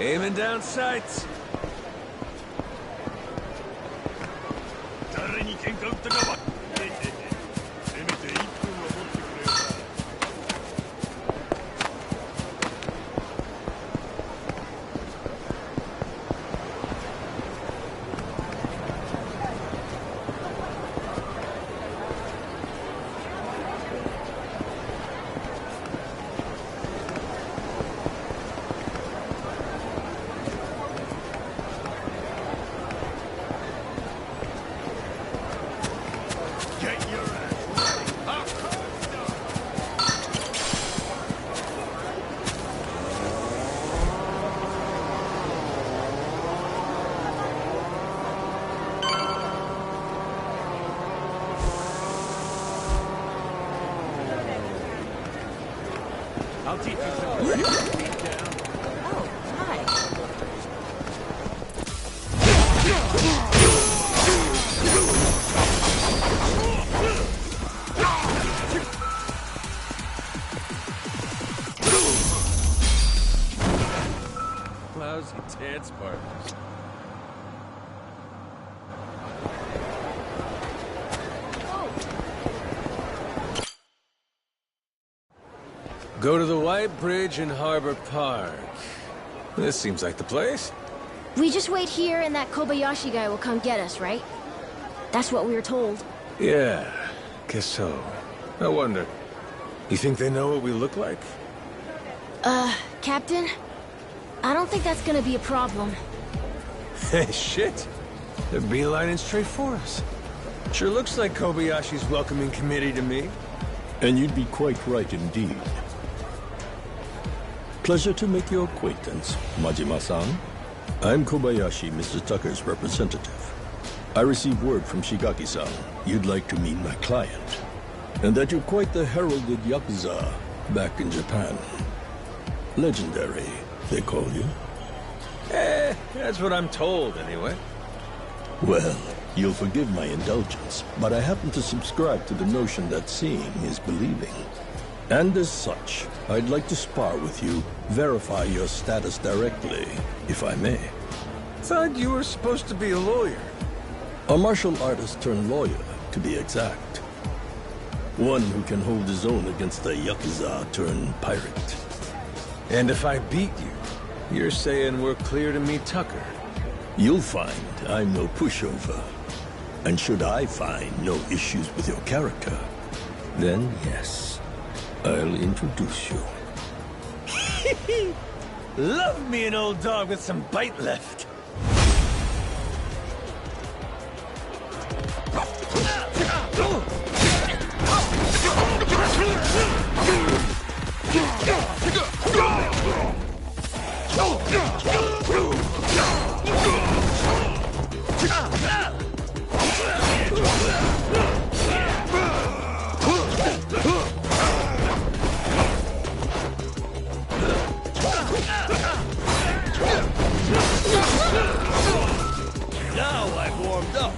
Aiming down sights. I'll teach you some way. Feet down. Oh, hi. Lousy dance partners. Go to the White Bridge in Harbor Park. This seems like the place. We just wait here and that Kobayashi guy will come get us, right? That's what we were told. Yeah, guess so. I wonder, you think they know what we look like? Captain? I don't think that's gonna be a problem. Hey, shit. They're beelining straight for us. Sure looks like Kobayashi's welcoming committee to me. And you'd be quite right indeed. Pleasure to make your acquaintance, Majima-san. I'm Kobayashi, Mr. Tucker's representative. I received word from Shigaki-san you'd like to meet my client, and that you're quite the heralded Yakuza back in Japan. Legendary, they call you. That's what I'm told, anyway. Well, you'll forgive my indulgence, but I happen to subscribe to the notion that seeing is believing. And as such, I'd like to spar with you, verify your status directly, if I may. Thought you were supposed to be a lawyer. A martial artist turned lawyer, to be exact. One who can hold his own against a Yakuza turned pirate. And if I beat you, you're saying we're clear to meet Tucker. You'll find I'm no pushover. And should I find no issues with your character, then yes, I'll introduce you. Love me an old dog with some bite left. Now I've warmed up.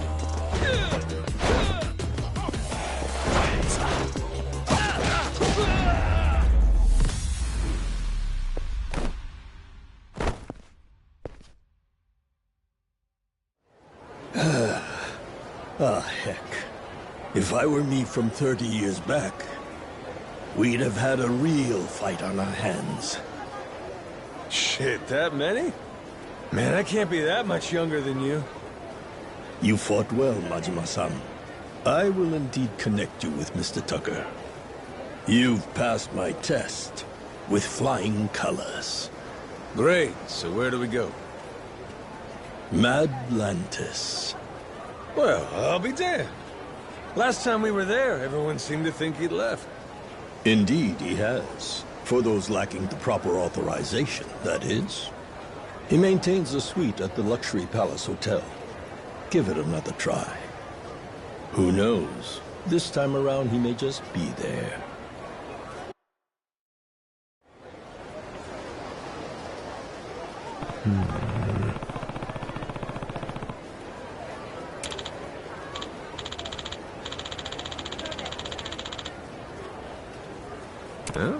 Heck. If I were me from 30 years back, we'd have had a real fight on our hands. Shit, that many? Man, I can't be that much younger than you. You fought well, Majima-san. I will indeed connect you with Mr. Tucker. You've passed my test with flying colors. Great, so where do we go? Madlantis. Well, I'll be damned. Last time we were there, everyone seemed to think he'd left. Indeed, he has. For those lacking the proper authorization, that is. He maintains a suite at the Luxury Palace Hotel. Give it another try. Who knows? This time around, he may just be there. Huh?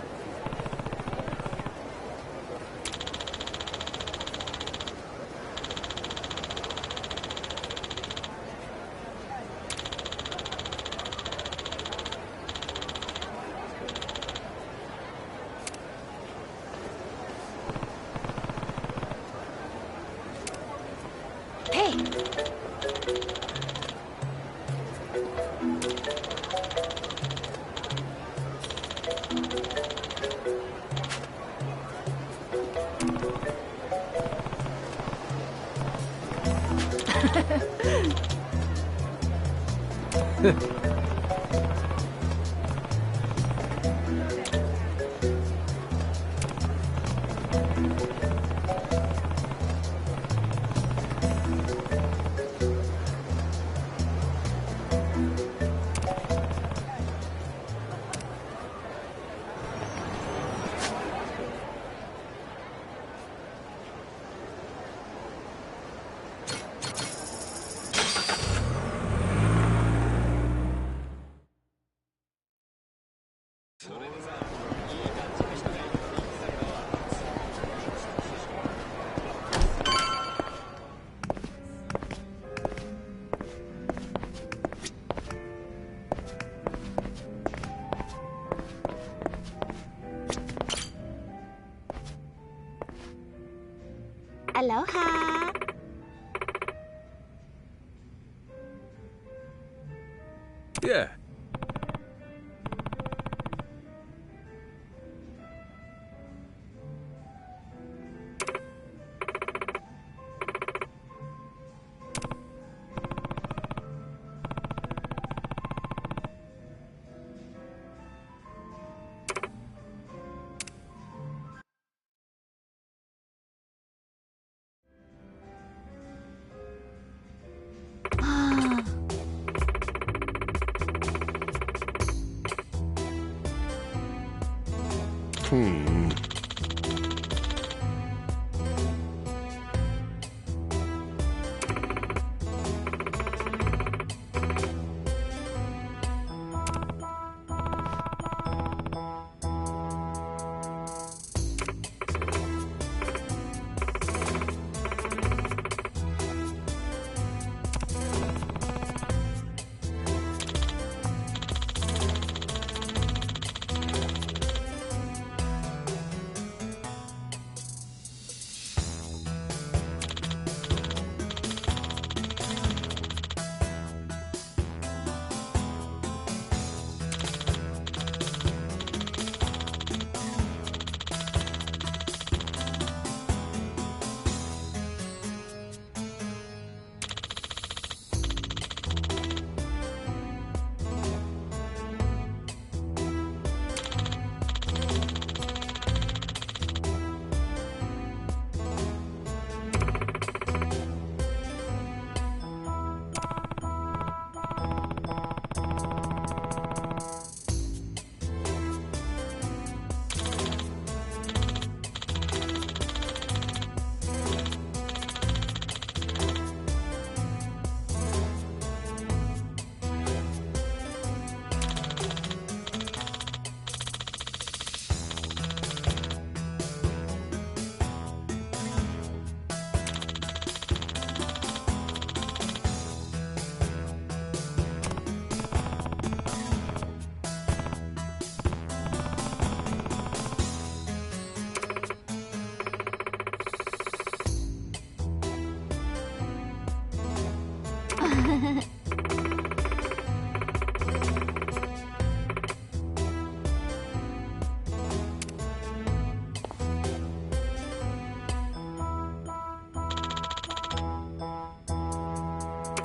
Aloha. Yeah.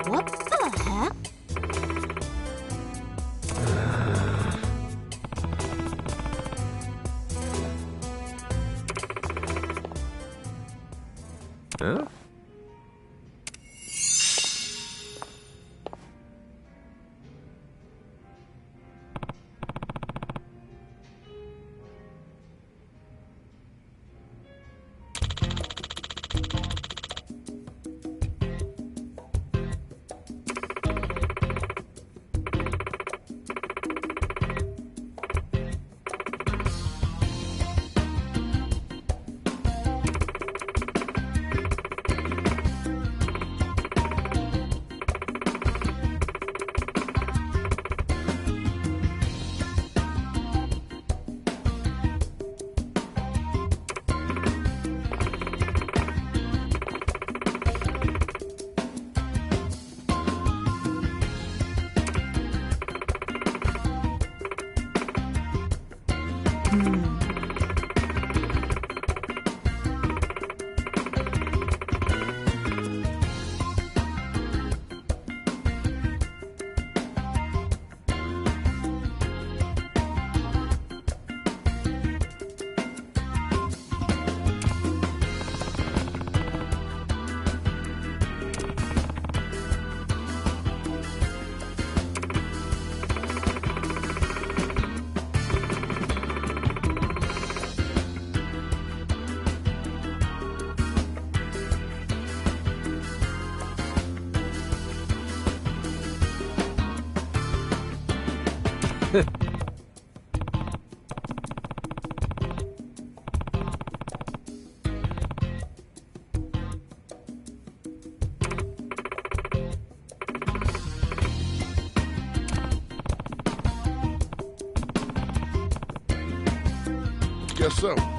What the heck? Huh? Guess so.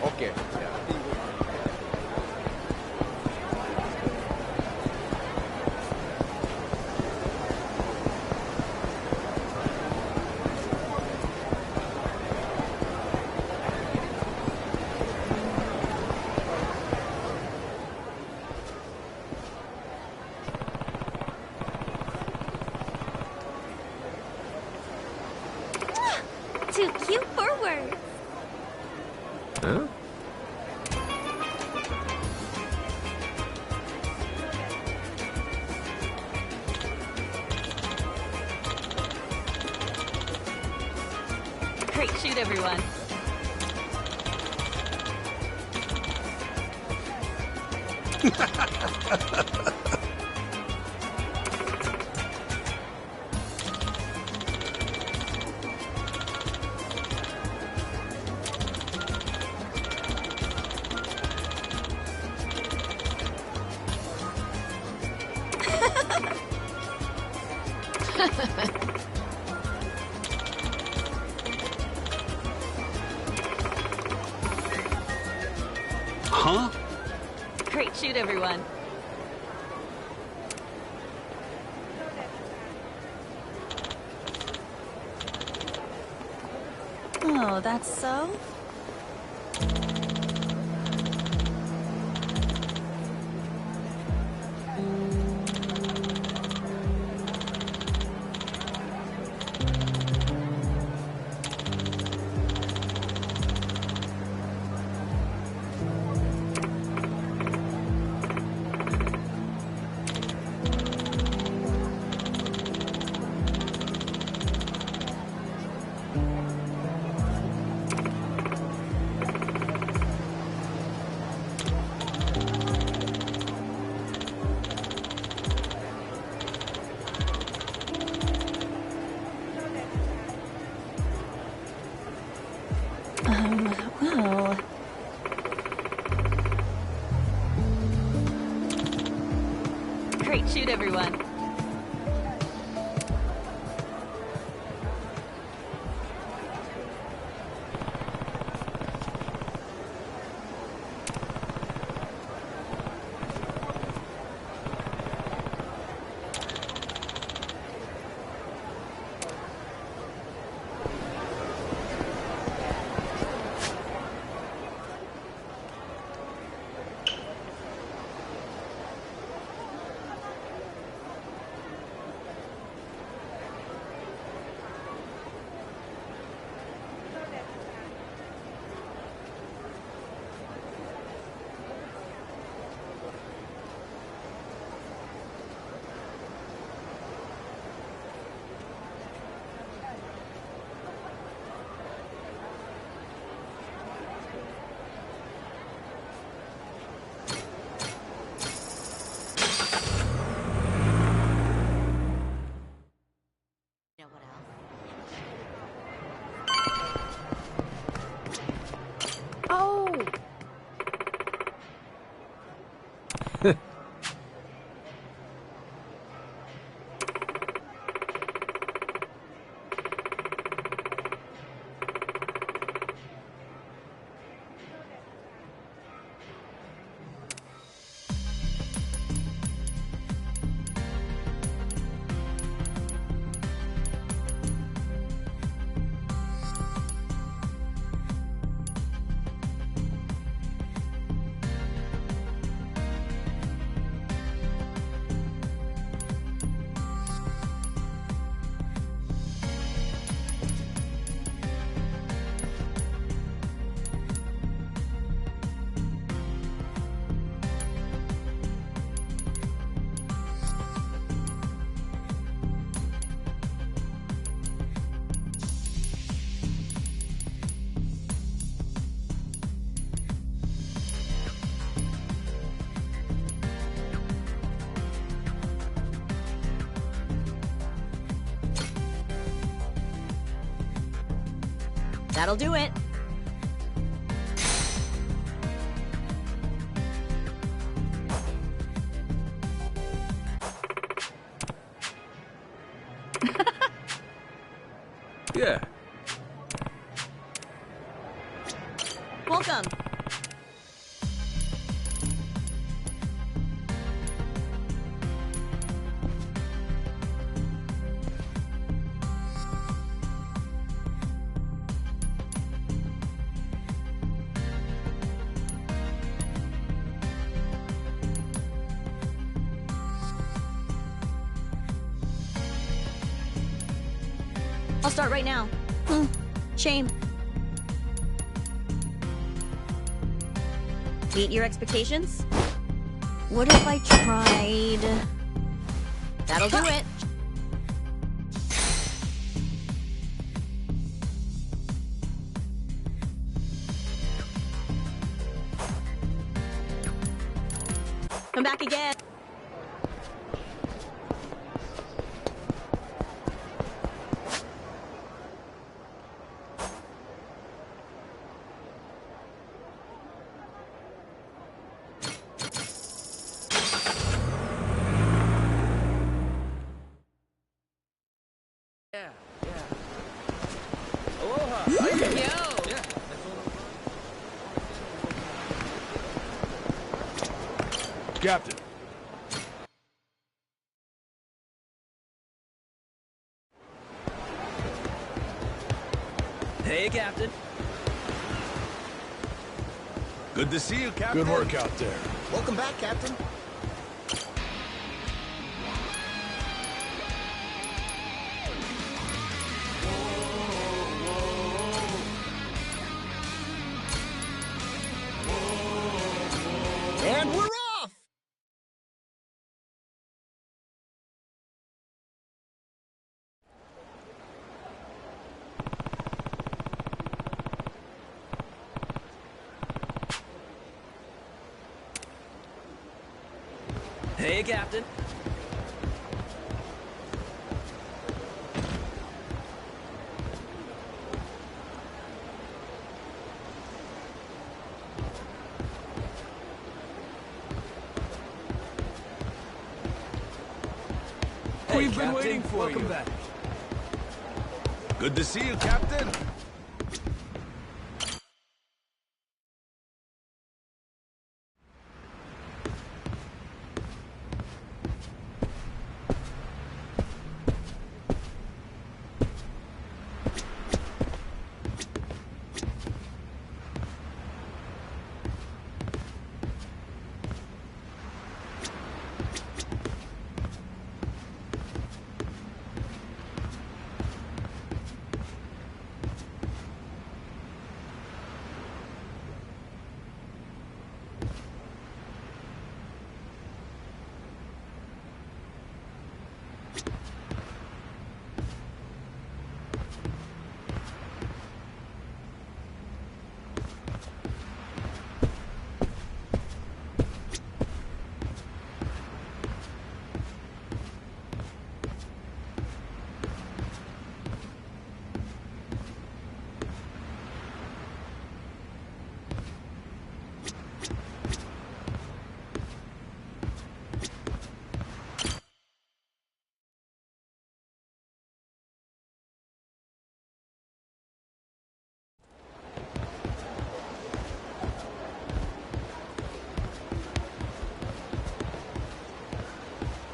Okay. Too cute for words. Huh? Great shoot, everyone. Huh? Great shoot, everyone. Oh, that's so? Well... Great shoot, everyone. That'll do it. Yeah. Welcome. I'll start right now. Shame. Meet your expectations? What if I tried... That'll do it. Come back again. Captain. Hey, Captain. Good to see you, Captain. Good work out there. Welcome back, Captain. And we're off! Hey, Captain. We've been waiting for Welcome you. back. Good to see you, Captain.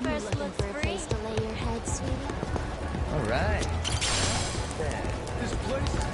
First looking for a place to lay your head, sweetie. All right. This place is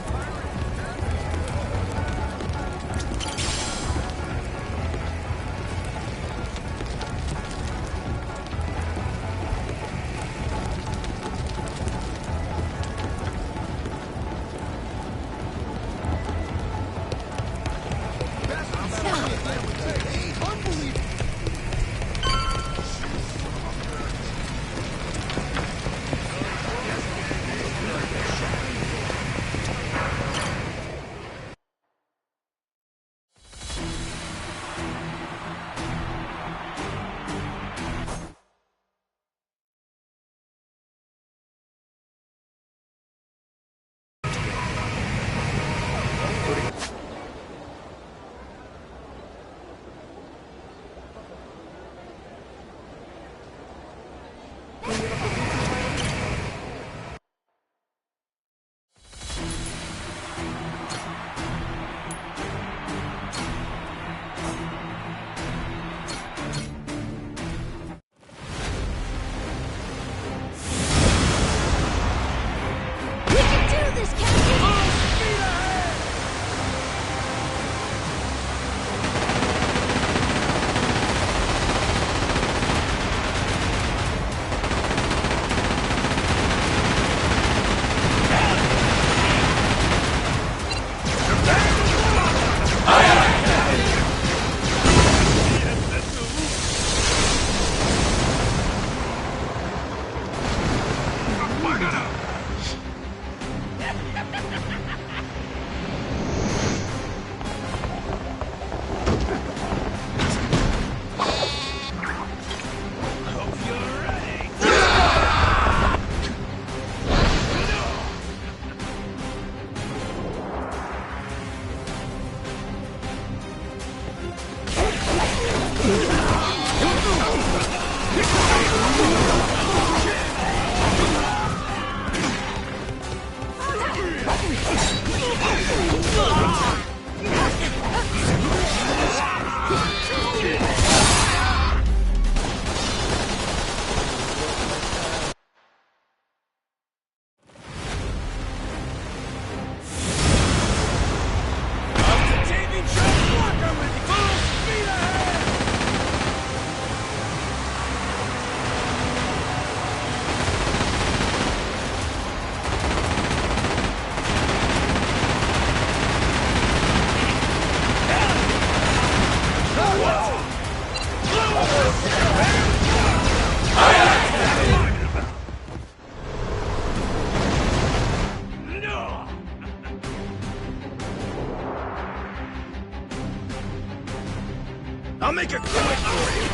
I'll make a quick for you.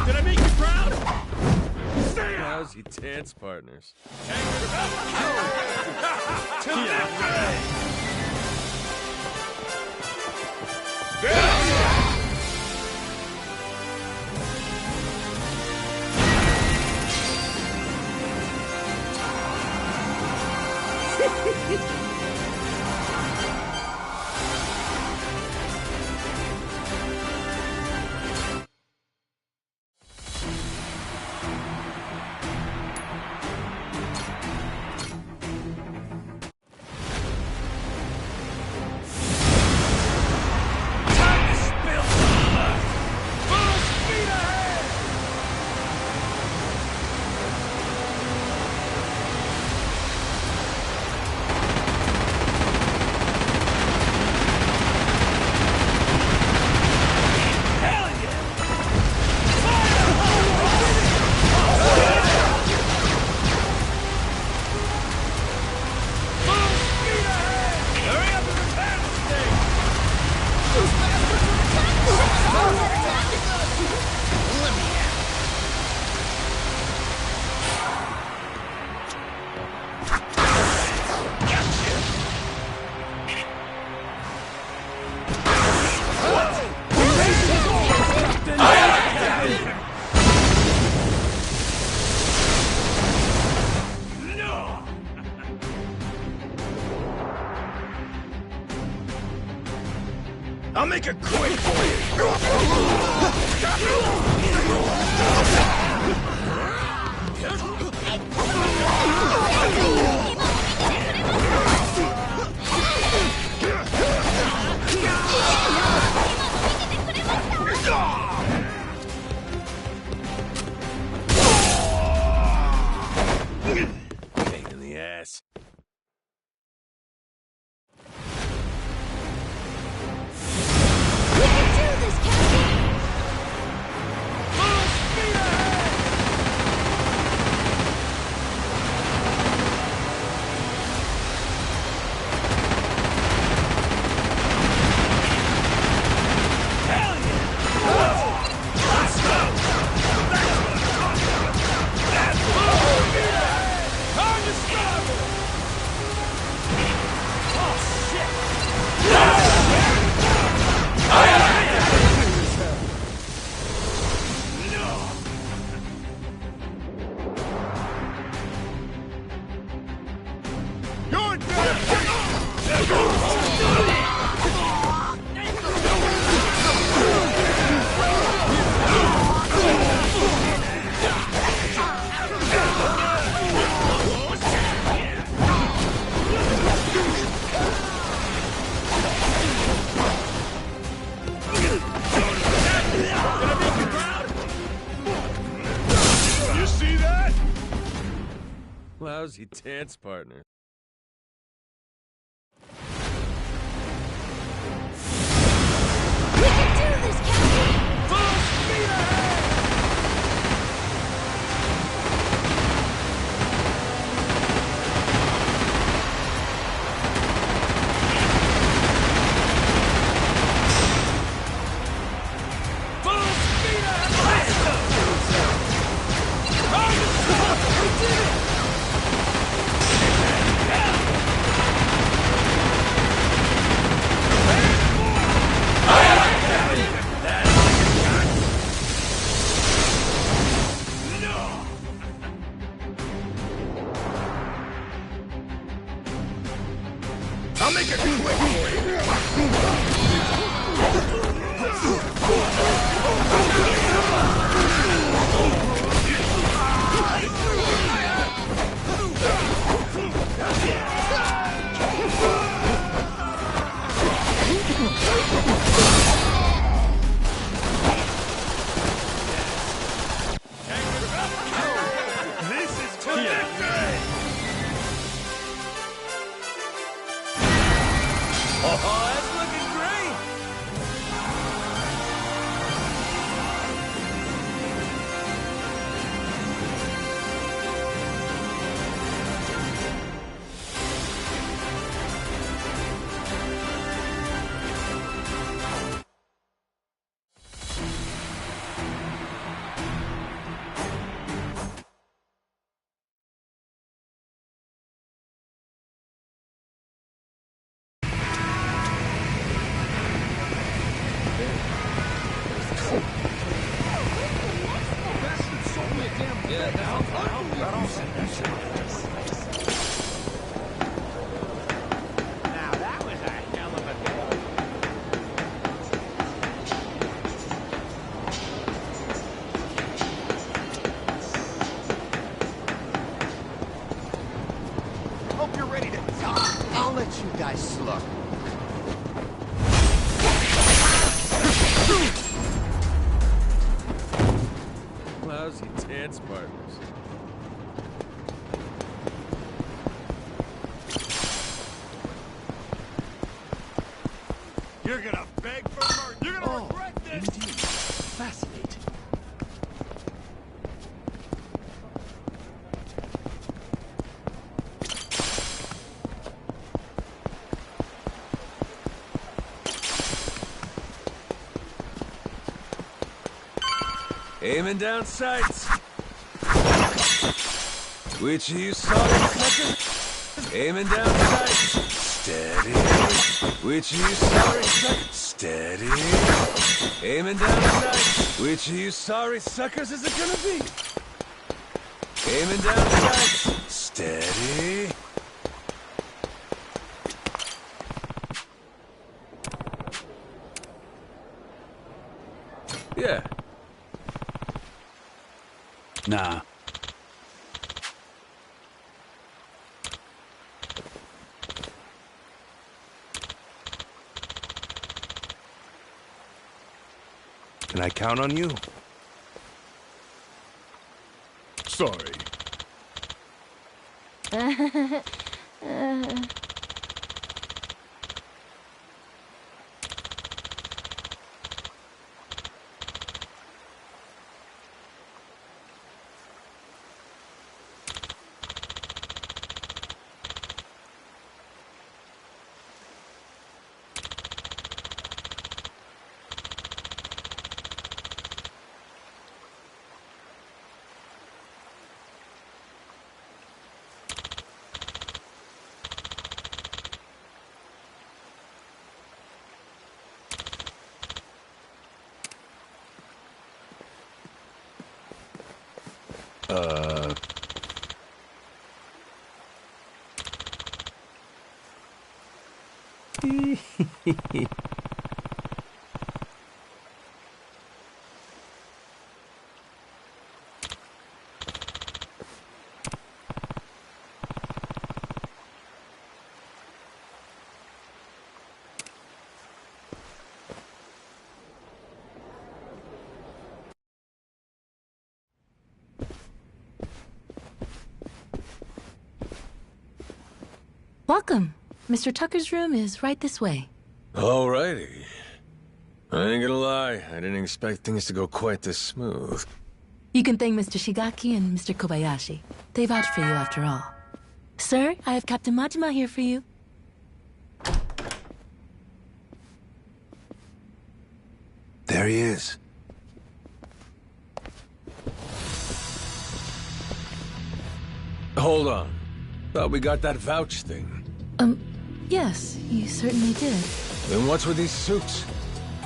Did I make you proud? Lousy dance partners. To victory! I'll make it quick for you! Pain in the ass. Lousy dance partner. We can do this, Captain! Full speed ahead! Full speed ahead! We did it! I'll make it quick for you. This is to victory! Oh, that's looking great! hope you're ready to die. I'll let you guys slug. Lousy dance partners. You're gonna beg for mercy. You're gonna regret this. Indeed. Fascinating. Aiming down sights. Which of you solid suckers? Aiming down sights. Steady. Which of you sorry suckers? Steady. Aiming down sights. Which of you sorry suckers is it gonna be? Aiming down sights. Steady. Yeah. Nah. Can I count on you? Sorry. Welcome. Mr. Tucker's room is right this way. Alrighty. I ain't gonna lie, I didn't expect things to go quite this smooth. You can thank Mr. Shigaki and Mr. Kobayashi. They vouched for you after all. Sir, I have Captain Majima here for you. There he is. Hold on. Thought we got that vouch thing. Yes, you certainly did. Then what's with these suits?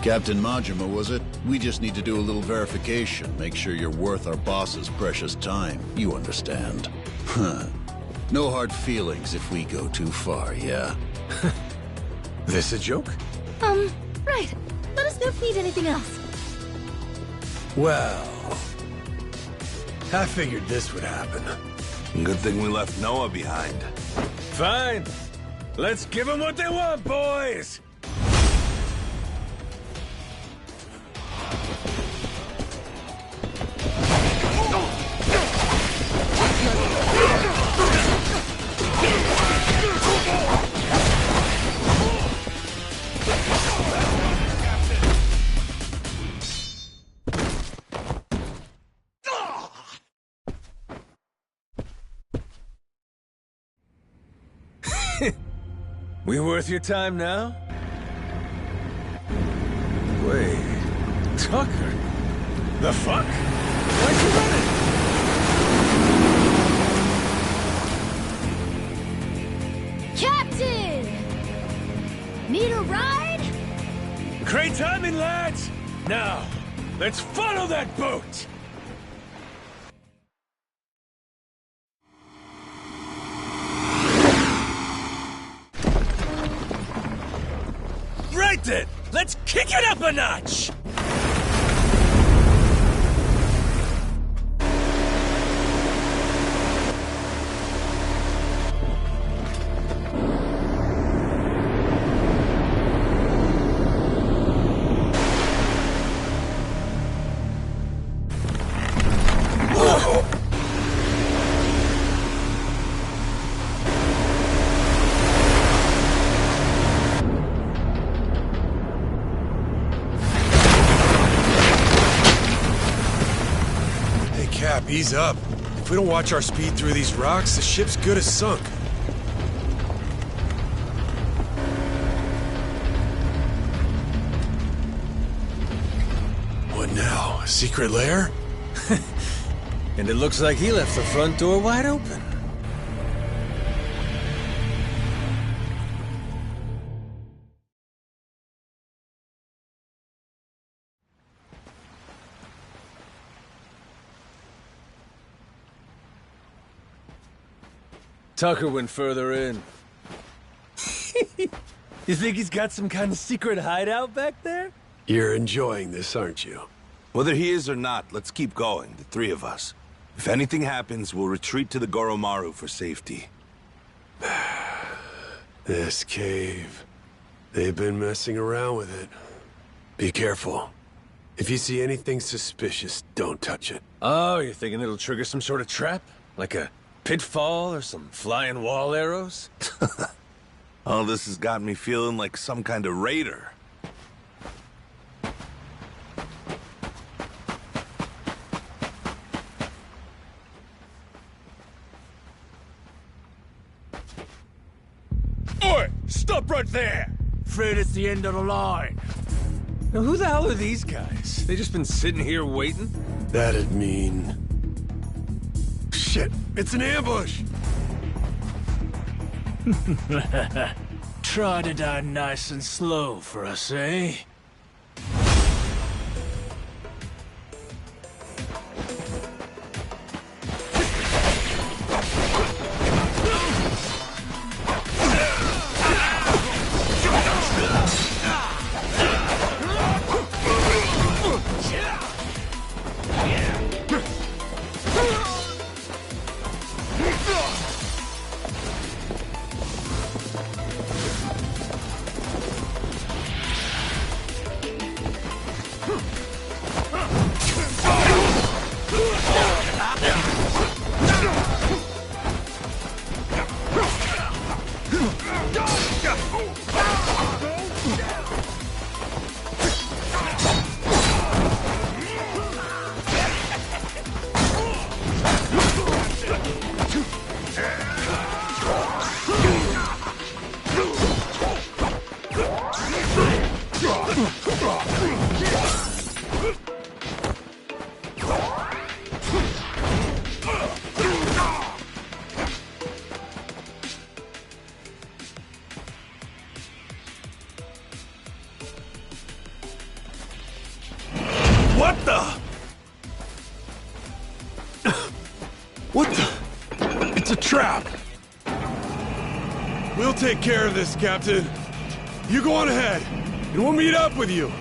Captain Majima, was it? We just need to do a little verification, make sure you're worth our boss's precious time. You understand. Huh. No hard feelings if we go too far, yeah? This a joke? Right. Let us know if you need anything else. Well, I figured this would happen. Good thing we left Noah behind. Fine. Let's give them what they want, boys! We worth your time now? Wait... Tucker? The fuck? Why'd you run it? Captain! Need a ride? Great timing, lads! Now, let's follow that boat! Right then! Let's kick it up a notch! ease up. If we don't watch our speed through these rocks, the ship's good as sunk. What now? A secret lair? And it looks like he left the front door wide open. Tucker went further in. You think he's got some kind of secret hideout back there? You're enjoying this, aren't you? Whether he is or not, let's keep going, the three of us. If anything happens, we'll retreat to the Goromaru for safety. This cave. They've been messing around with it. Be careful. If you see anything suspicious, don't touch it. Oh, you're thinking it'll trigger some sort of trap? Like a pitfall or some flying wall arrows? Oh, this has got me feeling like some kind of raider. Oi! Stop right there! Afraid it's the end of the line. Now, who the hell are these guys? They just been sitting here waiting? That'd mean... Shit! It's an ambush! Try to die nice and slow for us, eh? What the? What the? It's a trap. We'll take care of this, Captain. You go on ahead, and we'll meet up with you.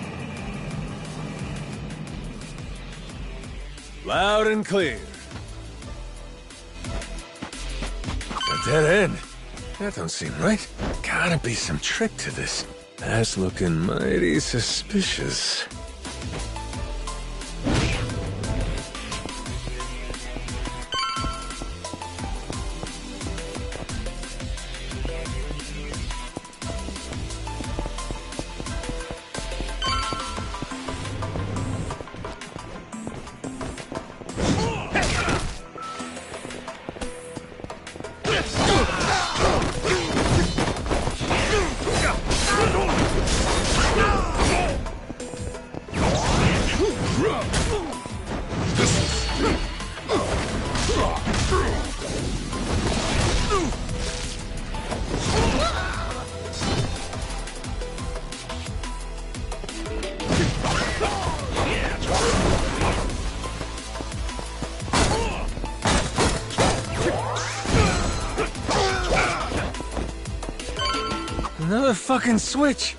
Loud and clear. A dead end? That don't seem right. Gotta be some trick to this. That's looking mighty suspicious. Another fucking switch.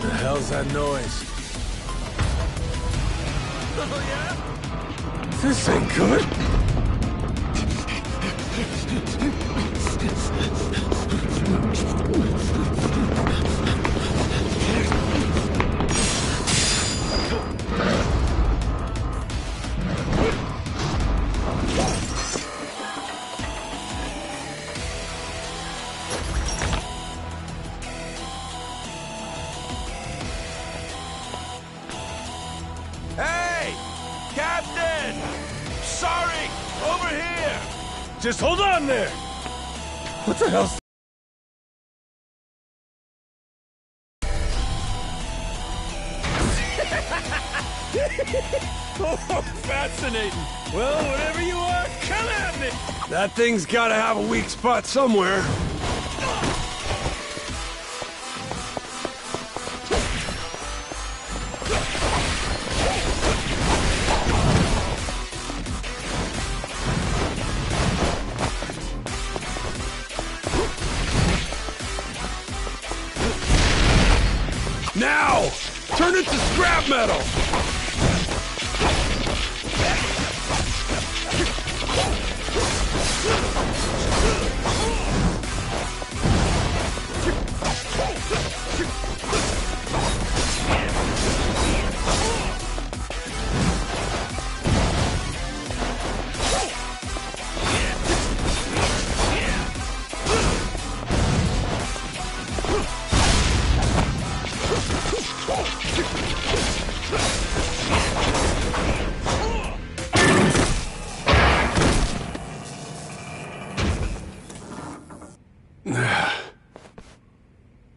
The hell's that noise? Oh, yeah? This ain't good. Hey! Captain! Sorry! Over here! Just hold on there! What the hell's... Oh, fascinating! Well, whatever you are, come at me! That thing's gotta have a weak spot somewhere. Now! Turn it to scrap metal!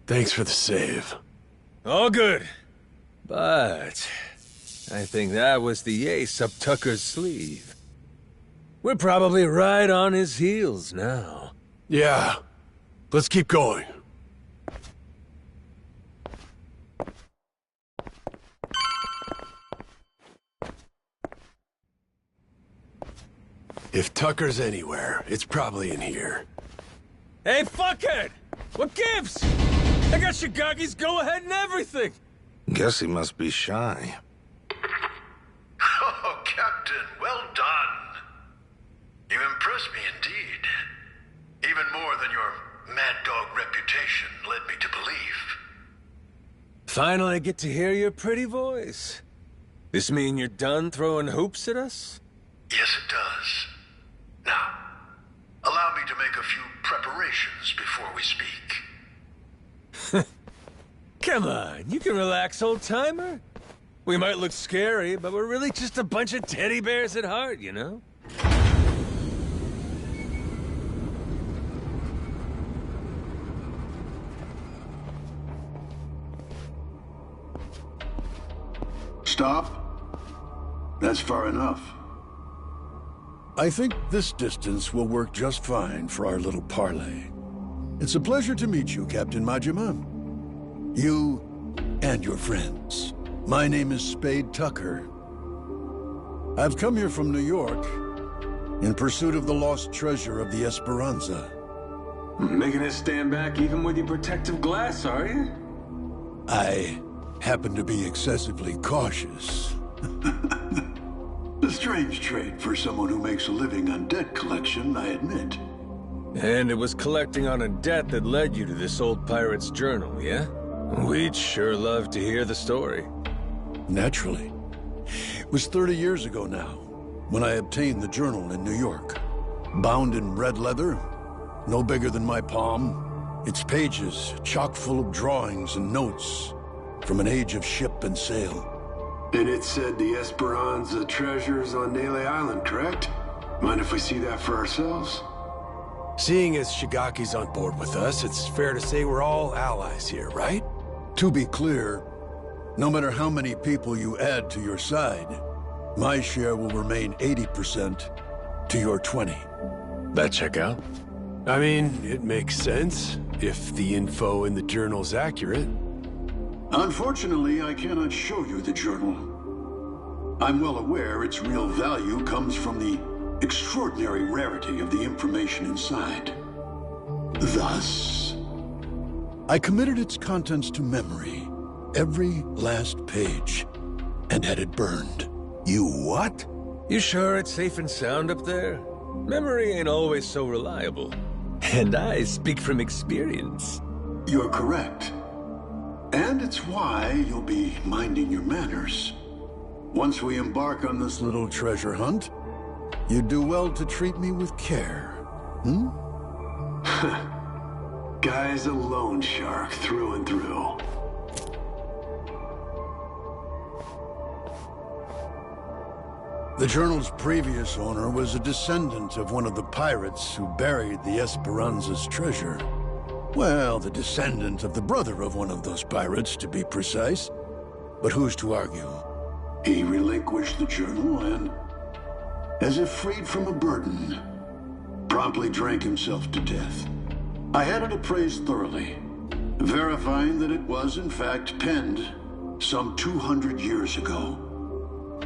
Thanks for the save. All good. But I think that was the ace up Tucker's sleeve. We're probably right on his heels now. Yeah. Let's keep going. If Tucker's anywhere, it's probably in here. Hey, fuckhead! What gives? I got Shigaki's go-ahead and everything! Guess he must be shy. Oh, Captain, well done. You impress me indeed. Even more than your mad dog reputation led me to believe. Finally get to hear your pretty voice. This mean you're done throwing hoops at us? Yes, it does. Now, allow me to make a few preparations before we speak. Come on, you can relax, old-timer. We might look scary, but we're really just a bunch of teddy bears at heart, you know? Stop. That's far enough. I think this distance will work just fine for our little parley. It's a pleasure to meet you, Captain Majima. You and your friends. My name is Spade Tucker. I've come here from New York in pursuit of the lost treasure of the Esperanza. Making us stand back even with your protective glass, are you? I happen to be excessively cautious. A strange trait for someone who makes a living on debt collection, I admit. And it was collecting on a debt that led you to this old pirate's journal, yeah? We'd sure love to hear the story. Naturally. It was 30 years ago now, when I obtained the journal in New York. Bound in red leather, no bigger than my palm, its pages chock full of drawings and notes from an age of ship and sail. And it said the Esperanza treasure's on Nele Island, correct? Mind if we see that for ourselves? Seeing as Shigaki's on board with us, it's fair to say we're all allies here, right? To be clear, no matter how many people you add to your side, my share will remain 80% to your 20. That check out? I mean, it makes sense, if the info in the journal's accurate. Unfortunately, I cannot show you the journal. I'm well aware its real value comes from the extraordinary rarity of the information inside. Thus, I committed its contents to memory, every last page, and had it burned. You what? You sure it's safe and sound up there? Memory ain't always so reliable. And I speak from experience. You're correct. And it's why you'll be minding your manners. Once we embark on this little treasure hunt, you'd do well to treat me with care. Hmm? Guy's a loan shark through and through. The journal's previous owner was a descendant of one of the pirates who buried the Esperanza's treasure. Well, the descendant of the brother of one of those pirates, to be precise. But who's to argue? He relinquished the journal and, as if freed from a burden, promptly drank himself to death. I had it appraised thoroughly, verifying that it was in fact penned some 200 years ago.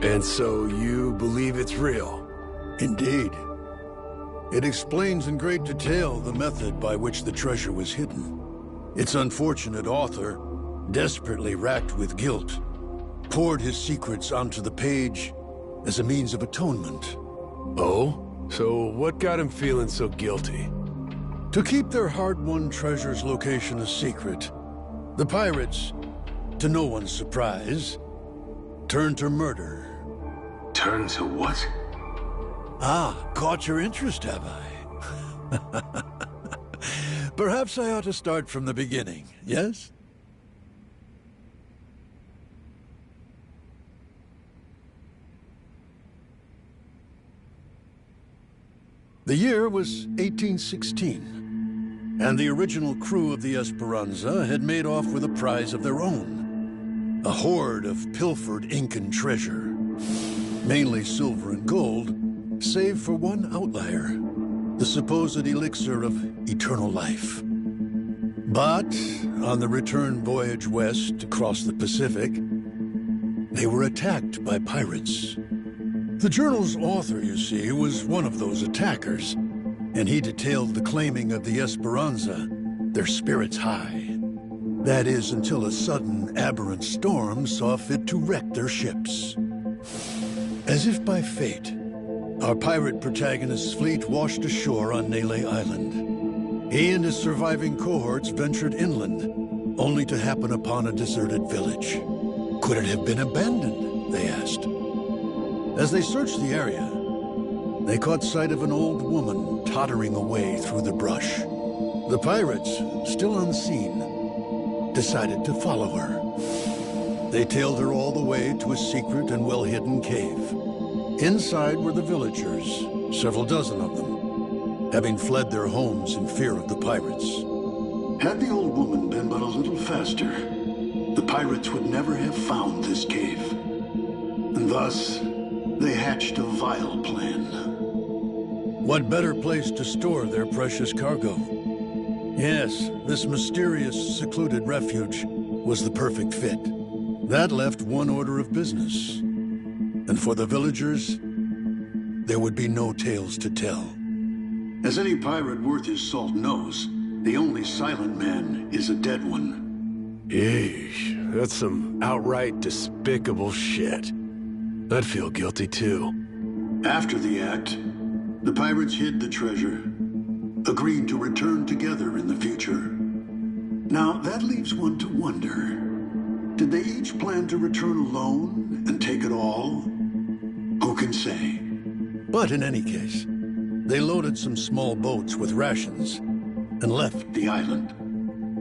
And so you believe it's real? Indeed. It explains in great detail the method by which the treasure was hidden. Its unfortunate author, desperately racked with guilt, poured his secrets onto the page as a means of atonement. Oh? So what got him feeling so guilty? To keep their hard-won treasure's location a secret, the pirates, to no one's surprise, turned to murder. Turn to what? Ah, caught your interest, have I? Perhaps I ought to start from the beginning, yes? The year was 1816, and the original crew of the Esperanza had made off with a prize of their own. A hoard of pilfered Incan treasure. Mainly silver and gold, save for one outlier, the supposed elixir of eternal life. But on the return voyage west across the Pacific, they were attacked by pirates. The journal's author, you see, was one of those attackers, and he detailed the claiming of the Esperanza, their spirits high. That is, until a sudden, aberrant storm saw fit to wreck their ships. As if by fate, our pirate protagonist's fleet washed ashore on Nele Island. He and his surviving cohorts ventured inland, only to happen upon a deserted village. Could it have been abandoned, they asked. As they searched the area, they caught sight of an old woman tottering away through the brush. The pirates, still unseen, decided to follow her. They tailed her all the way to a secret and well-hidden cave. Inside were the villagers, several dozen of them, having fled their homes in fear of the pirates. Had the old woman been but a little faster, the pirates would never have found this cave. And thus, they hatched a vile plan. What better place to store their precious cargo? Yes, this mysterious, secluded refuge was the perfect fit. That left one order of business. And for the villagers, there would be no tales to tell. As any pirate worth his salt knows, the only silent man is a dead one. Yeesh, that's some outright despicable shit. I'd feel guilty too. After the act, the pirates hid the treasure, agreeing to return together in the future. Now, that leaves one to wonder. Did they each plan to return alone and take it all? Who can say? But in any case, they loaded some small boats with rations and left the island.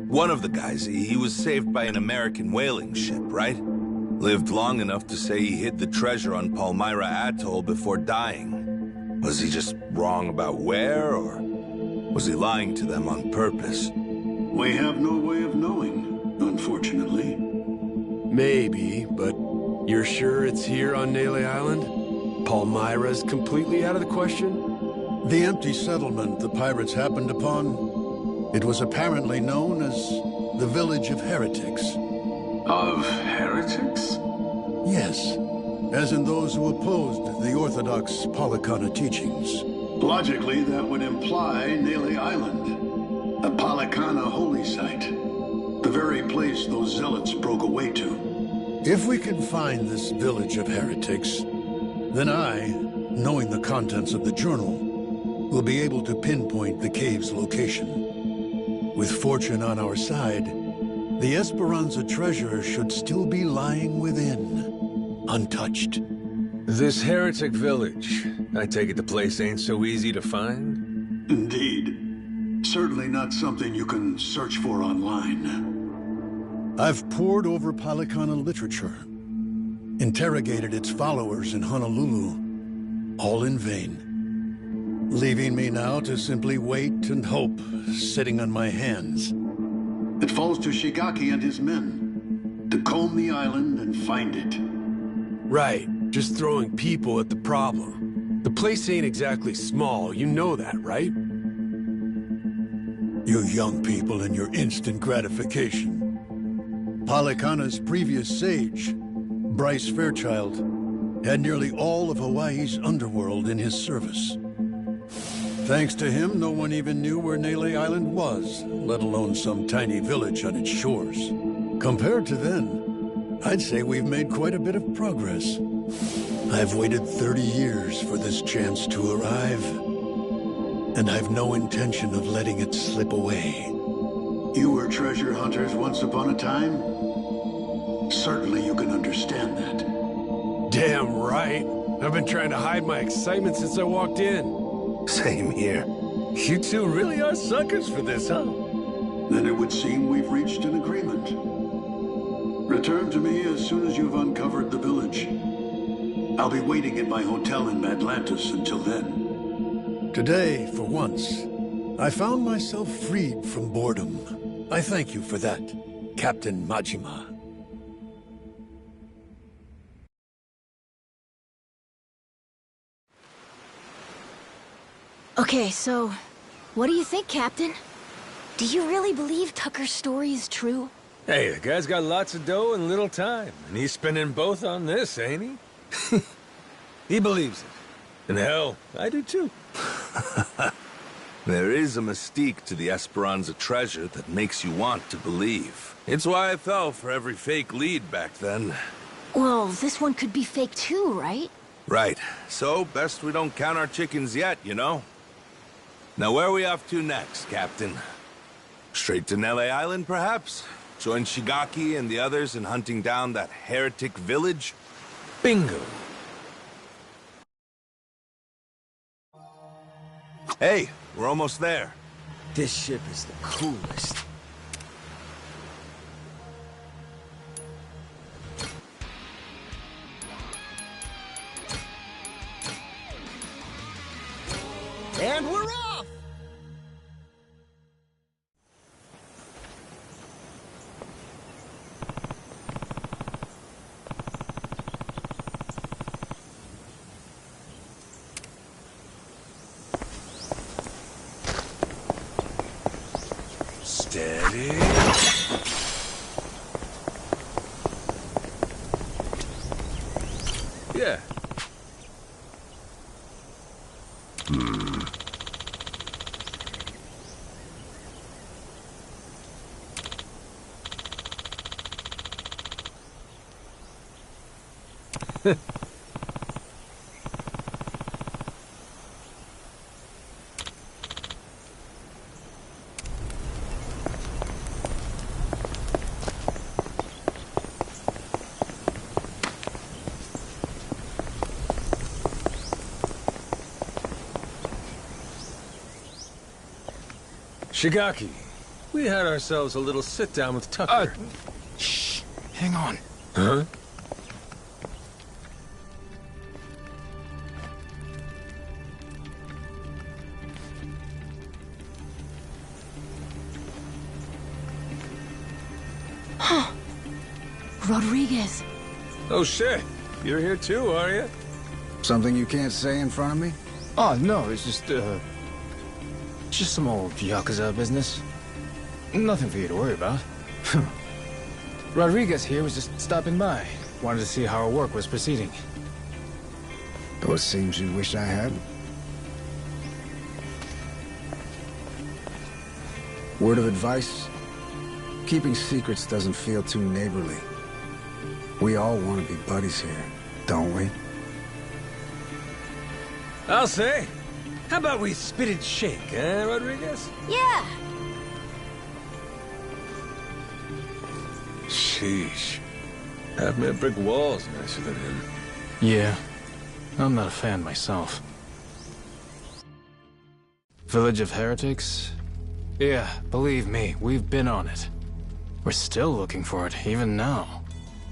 One of the guys, he was saved by an American whaling ship, right? Lived long enough to say he hid the treasure on Palmyra Atoll before dying. Was he just wrong about where, or...? Was he lying to them on purpose? We have no way of knowing, unfortunately. Maybe, but you're sure it's here on Nele Island? Palmyra's completely out of the question? The empty settlement the pirates happened upon, it was apparently known as the Village of Heretics. Of heretics? Yes, as in those who opposed the orthodox Palikana teachings. Logically, that would imply Nele Island, a Palikana holy site. The very place those zealots broke away to. If we can find this Village of Heretics, then I, knowing the contents of the journal, will be able to pinpoint the cave's location. With fortune on our side, the Esperanza treasure should still be lying within, untouched. This heretic village, I take it the place ain't so easy to find? Indeed. Certainly not something you can search for online. I've pored over Palikana literature, interrogated its followers in Honolulu, all in vain. Leaving me now to simply wait and hope, sitting on my hands. It falls to Shigaki and his men to comb the island and find it. Right, just throwing people at the problem. The place ain't exactly small, you know that, right? You young people and your instant gratification. Palikana's previous sage, Bryce Fairchild, had nearly all of Hawaii's underworld in his service. Thanks to him, no one even knew where Nele Island was, let alone some tiny village on its shores. Compared to then, I'd say we've made quite a bit of progress. I've waited 30 years for this chance to arrive, and I've no intention of letting it slip away. You were treasure hunters once upon a time? Certainly you can understand that. Damn right. I've been trying to hide my excitement since I walked in. Same here. You two really are suckers for this, huh? Then it would seem we've reached an agreement. Return to me as soon as you've uncovered the village. I'll be waiting at my hotel in Madlantis until then. Today, for once, I found myself freed from boredom. I thank you for that, Captain Majima. Okay, so, what do you think, Captain? Do you really believe Tucker's story is true? Hey, the guy's got lots of dough and little time, and he's spending both on this, ain't he? He believes it. And hell, I do too. There is a mystique to the Esperanza treasure that makes you want to believe. It's why I fell for every fake lead back then. Well, this one could be fake too, right? Right. So, best we don't count our chickens yet, you know? Now, where are we off to next, Captain? Straight to Nele Island, perhaps? Join Shigaki and the others in hunting down that heretic village? Bingo. Hey, we're almost there. This ship is the coolest. And we're off! Steady. Yeah. Shigaki, we had ourselves a little sit-down with Tucker. Shh! Hang on. Huh? Huh. Rodriguez. Oh shit, you're here too, are you? Something you can't say in front of me? Oh, no, it's just some old Yakuza business. Nothing for you to worry about. Rodriguez here was just stopping by. Wanted to see how our work was proceeding. Those seems you wish I had. Word of advice? Keeping secrets doesn't feel too neighborly. We all want to be buddies here, don't we? I'll say. How about we spit and shake, eh, Rodriguez? Yeah. Sheesh. Half my brick wall's nicer than him. Yeah, I'm not a fan myself. Village of Heretics? Yeah, believe me, we've been on it. We're still looking for it, even now.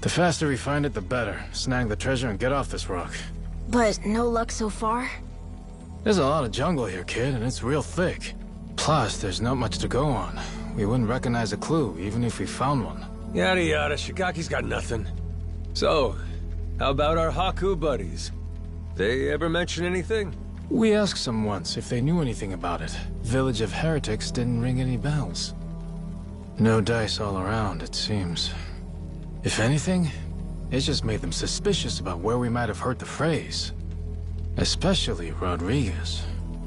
The faster we find it, the better. Snag the treasure and get off this rock. But no luck so far? There's a lot of jungle here, kid, and it's real thick. Plus, there's not much to go on. We wouldn't recognize a clue, even if we found one. Yada yada, Shigaki's got nothing. So, how about our Haku buddies? They ever mention anything? We asked them once if they knew anything about it. Village of Heretics didn't ring any bells. No dice all around, it seems. If anything, it just made them suspicious about where we might have heard the phrase. Especially Rodriguez.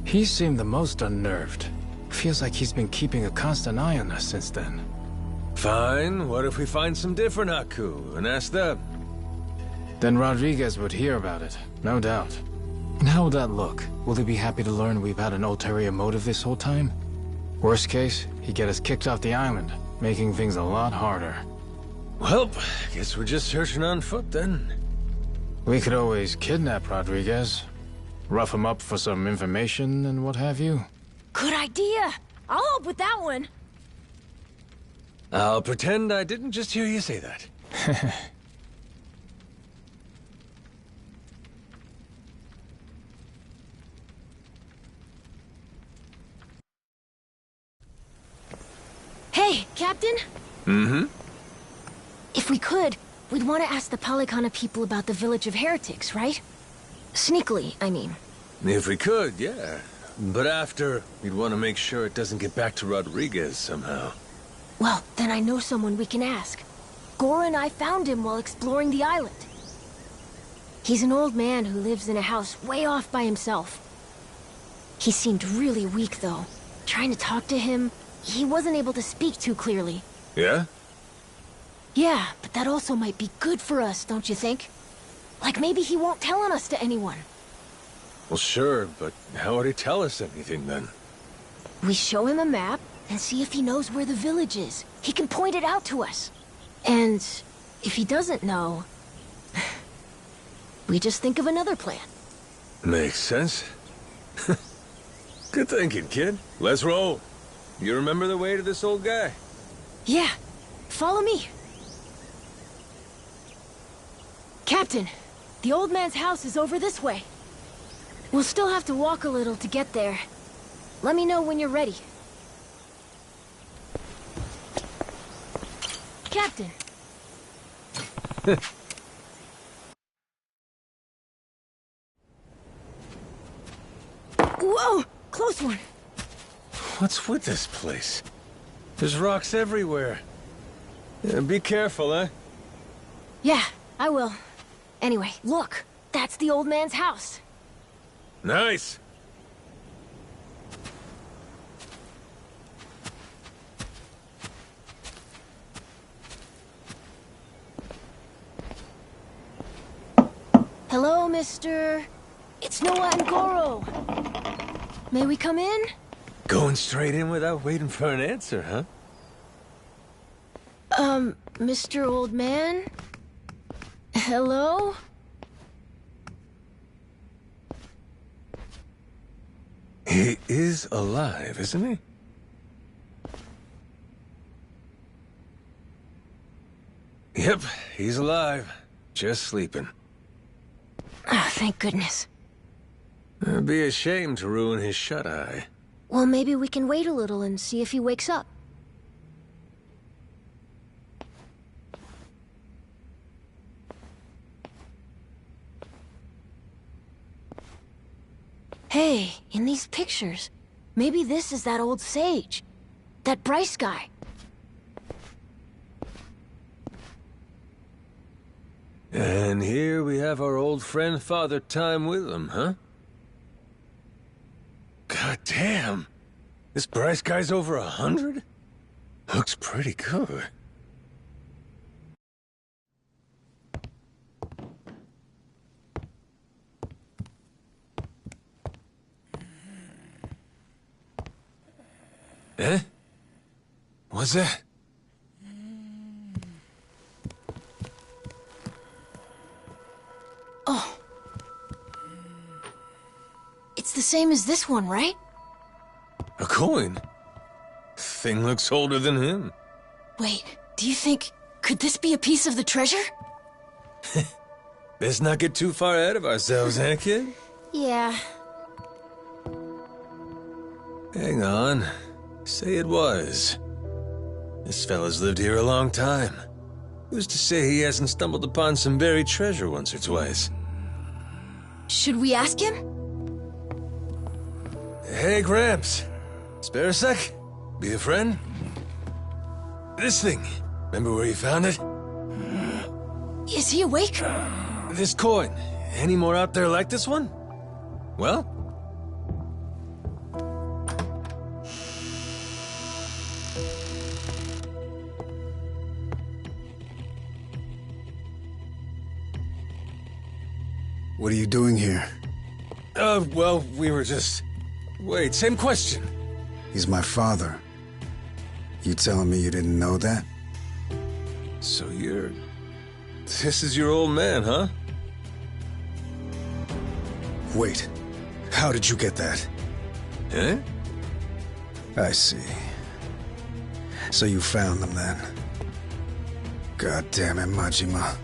He seemed the most unnerved. Feels like he's been keeping a constant eye on us since then. Fine, what if we find some different Haku and ask them? Then Rodriguez would hear about it, no doubt. And how would that look? Will he be happy to learn we've had an ulterior motive this whole time? Worst case, he'd get us kicked off the island, making things a lot harder. Well, guess we're just searching on foot then. We could always kidnap Rodriguez, rough him up for some information and what have you. Good idea! I'll help with that one! I'll pretend I didn't just hear you say that. Hey, Captain? Mm-hmm? If we could, we'd want to ask the Palikana people about the Village of Heretics, right? Sneakily, I mean. If we could, yeah. But after, we'd want to make sure it doesn't get back to Rodriguez somehow. Well, then I know someone we can ask. Gora and I found him while exploring the island. He's an old man who lives in a house way off by himself. He seemed really weak, though. Trying to talk to him, he wasn't able to speak too clearly. Yeah? Yeah, but that also might be good for us, don't you think? Like maybe he won't tell on us to anyone. Well, sure, but how would he tell us anything then? We show him a map and see if he knows where the village is. He can point it out to us. And if he doesn't know, we just think of another plan. Makes sense. Good thinking, kid. Let's roll. You remember the way to this old guy? Yeah. Follow me. Captain, the old man's house is over this way. We'll still have to walk a little to get there. Let me know when you're ready. Captain. Whoa! Close one! What's with this place? There's rocks everywhere. Yeah, be careful, eh? Yeah, I will. Anyway, look. That's the old man's house. Nice! Hello, Mr. It's Noah and Goro. May we come in? Going straight in without waiting for an answer, huh? Mr. Old Man? Hello? He is alive, isn't he? Yep, he's alive. Just sleeping. Ah, thank goodness. It'd be a shame to ruin his shut-eye. Well, maybe we can wait a little and see if he wakes up. Hey, in these pictures, maybe this is that old sage. That Bryce guy. And here we have our old friend Father Time with him, huh? God damn! This Bryce guy's over 100? Looks pretty good. Eh? What's that? Oh. It's the same as this one, right? A coin? Thing looks older than him. Wait, do you think... could this be a piece of the treasure? Let's not get too far ahead of ourselves, eh, kid? Yeah. Hang on. Say it was. This fella's lived here a long time. Who's to say he hasn't stumbled upon some buried treasure once or twice? Should we ask him? Hey, Gramps. Spare a sec? Be a friend? This thing. Remember where you found it? Is he awake? This coin. Any more out there like this one? Well? What are you doing here? Well, we were just... Wait, same question. He's my father. You telling me you didn't know that? So you're... This is your old man, huh? Wait. How did you get that? Eh? I see. So you found them then. God damn it, Majima.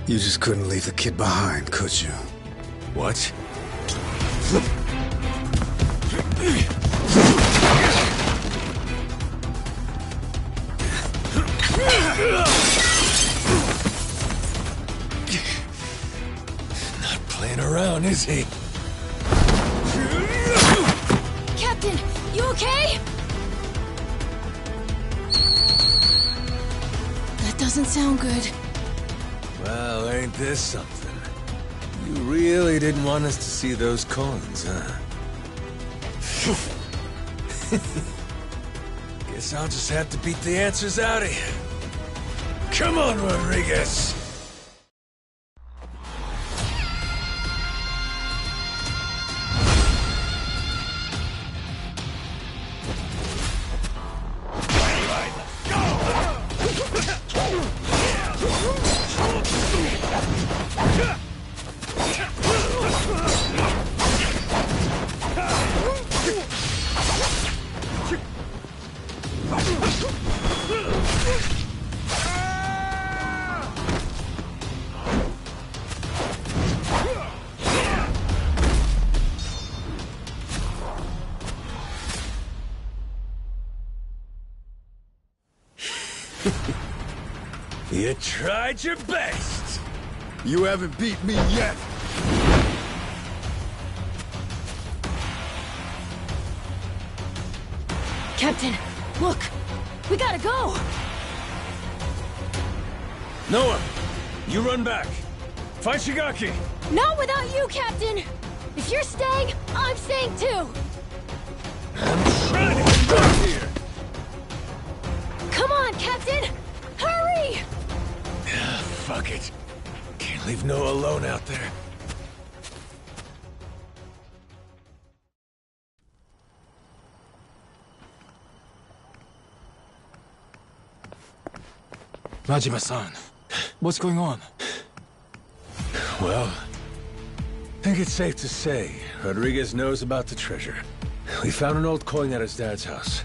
You just couldn't leave the kid behind, could you? What? Not playing around, is he? Captain, you okay? That doesn't sound good. Well, ain't this something? You really didn't want us to see those coins, huh? Guess I'll just have to beat the answers out of you. Come on, Rodriguez! You tried your best! You haven't beat me yet! Captain, look! We gotta go! Noah, you run back. Find Shigaki. Not without you, Captain! If you're staying, I'm staying too! I'm trying to get back here! Come on, Captain! Hurry! Fuck it. Can't leave Noah alone out there. Majima-san, what's going on? Well, I think it's safe to say Rodriguez knows about the treasure. We found an old coin at his dad's house.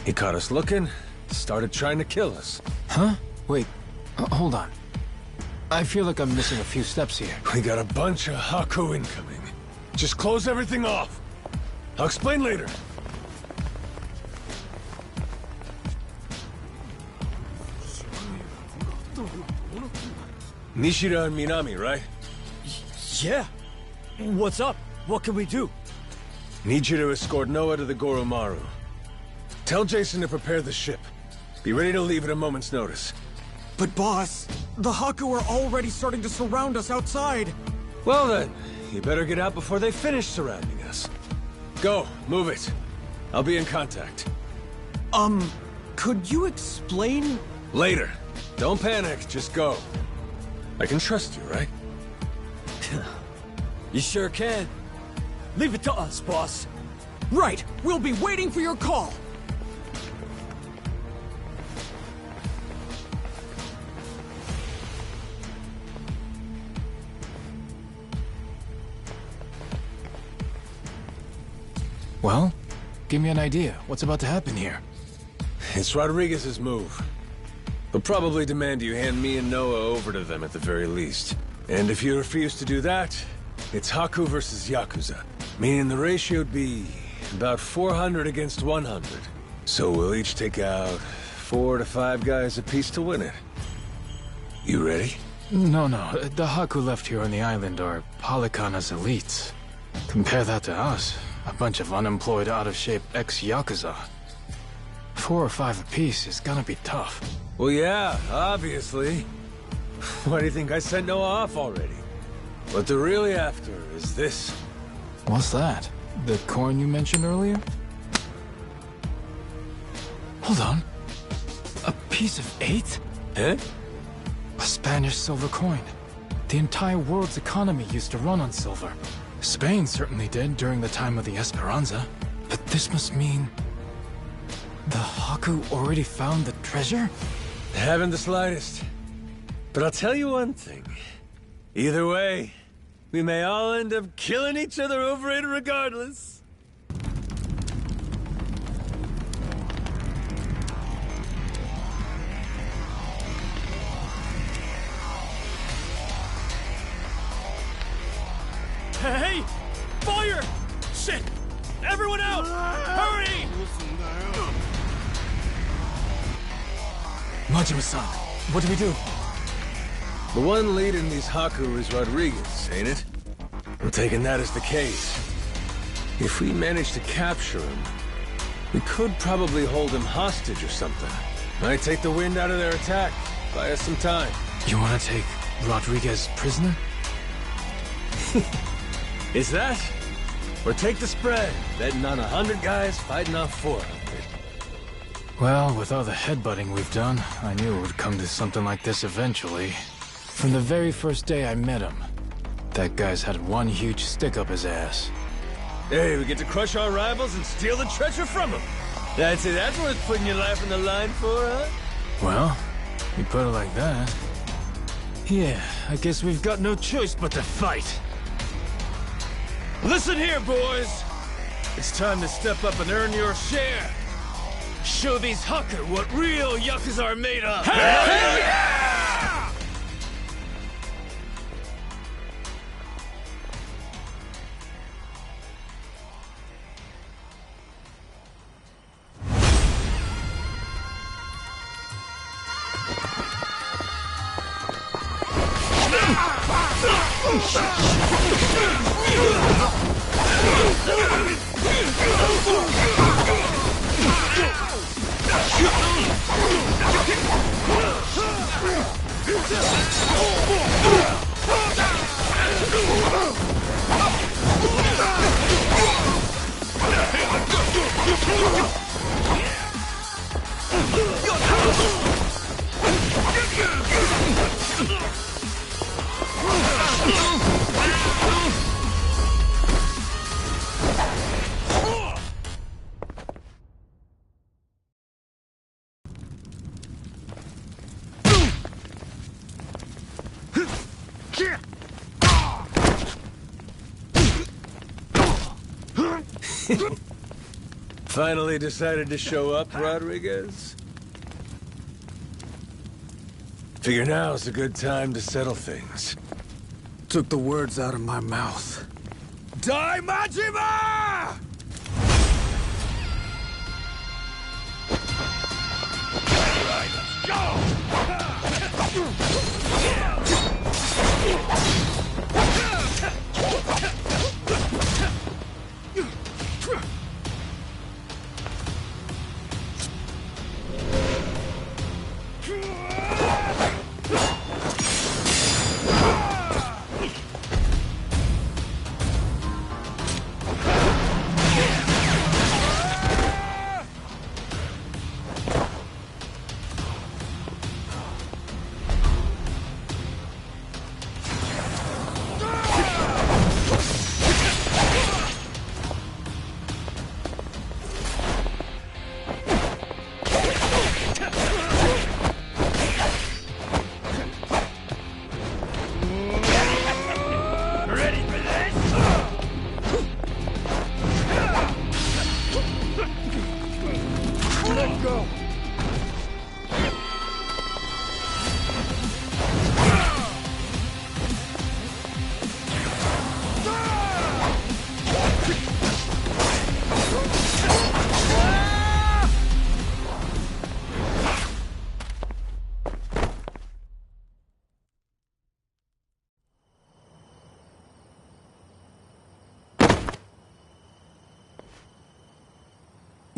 He caught us looking, started trying to kill us. Huh? Wait, hold on. I feel like I'm missing a few steps here. We got a bunch of Haku incoming. Just close everything off. I'll explain later. Nishida and Minami, right? Yeah. What's up? what can we do? Need you to escort Noah to the Goromaru. Tell Jason to prepare the ship. Be ready to leave at a moment's notice. But boss, the Haku are already starting to surround us outside. Well then, you better get out before they finish surrounding us. Go, move it. I'll be in contact. Could you explain? Later. Don't panic, just go. I can trust you, right? You sure can. Leave it to us, boss. Right, we'll be waiting for your call. Well, give me an idea. What's about to happen here? It's Rodriguez's move. They'll probably demand you hand me and Noah over to them at the very least. And if you refuse to do that, it's Haku versus Yakuza. Meaning the ratio'd be about 400 against 100. So we'll each take out 4 to 5 guys apiece to win it. You ready? No. The Haku left here on the island are Polycana's elites. Compare that to us. A bunch of unemployed, out-of-shape ex-Yakuza. 4 or 5 apiece is gonna be tough. Well, yeah, obviously. Why do you think I sent Noah off already? What they're really after is this. What's that? The coin you mentioned earlier? Hold on. A piece of 8? Eh? A Spanish silver coin. The entire world's economy used to run on silver. Spain certainly did during the time of the Esperanza. But this must mean... the Haku already found the treasure? Haven't the slightest. But I'll tell you one thing. Either way, we may all end up killing each other over it regardless. Hey! Fire! Shit! Everyone out! Hurry! Majima-san, what do we do? The one leading these Haku is Rodriguez, ain't it? I'm taking that as the case. If we manage to capture him, we could probably hold him hostage or something. Might take the wind out of their attack, buy us some time. You wanna take Rodriguez prisoner? Is that? Or take the spread, betting on 100 guys fighting off 400. Well, with all the headbutting we've done, I knew it would come to something like this eventually. From the very first day I met him, that guy's had one huge stick up his ass. Hey, we get to crush our rivals and steal the treasure from them. That's it, that's worth putting your life on the line for, huh? Well, you put it like that. Yeah, I guess we've got no choice but to fight. Listen here, boys! It's time to step up and earn your share! Show these Haku what real Yakuza are made of! Hell yeah! Finally decided to show up, Rodriguez? Figure now's a good time to settle things. Took the words out of my mouth. Die, Majima! Alright, let's go!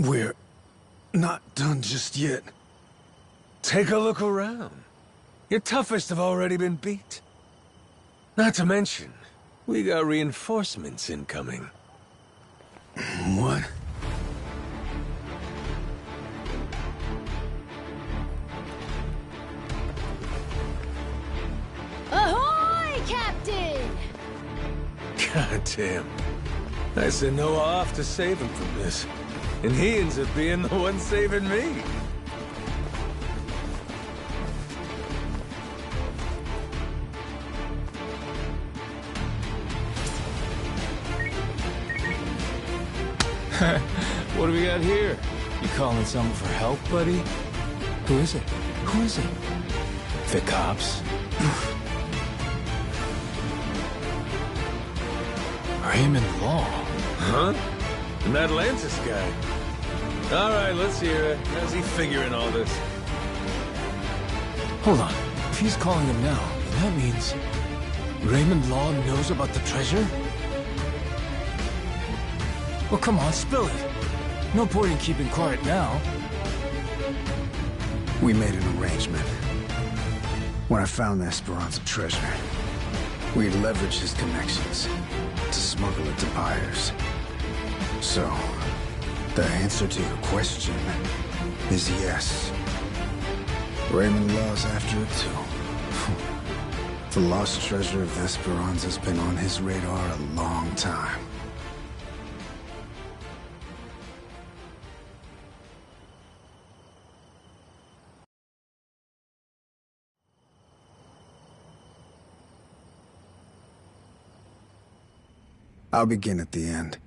We're not done just yet. Take a look around. Your toughest have already been beat. Not to mention, we got reinforcements incoming. What? Ahoy, Captain! God damn. I sent Noah off to save him from this. And he ends up being the one saving me. What do we got here? You calling someone for help, buddy? Who is it? Who is it? The cops? Raymond Law. Huh? And that Atlantis guy. All right, let's hear it. How's he figuring all this? Hold on. If he's calling them now, that means Raymond Law knows about the treasure? Well, come on, spill it. No point in keeping quiet now. We made an arrangement. When I found the Esperanza treasure, we'd leverage his connections to smuggle it to buyers. So, the answer to your question is yes. Raymond Law's after it too. The lost treasure of Esperanza's been on his radar a long time. I'll begin at the end.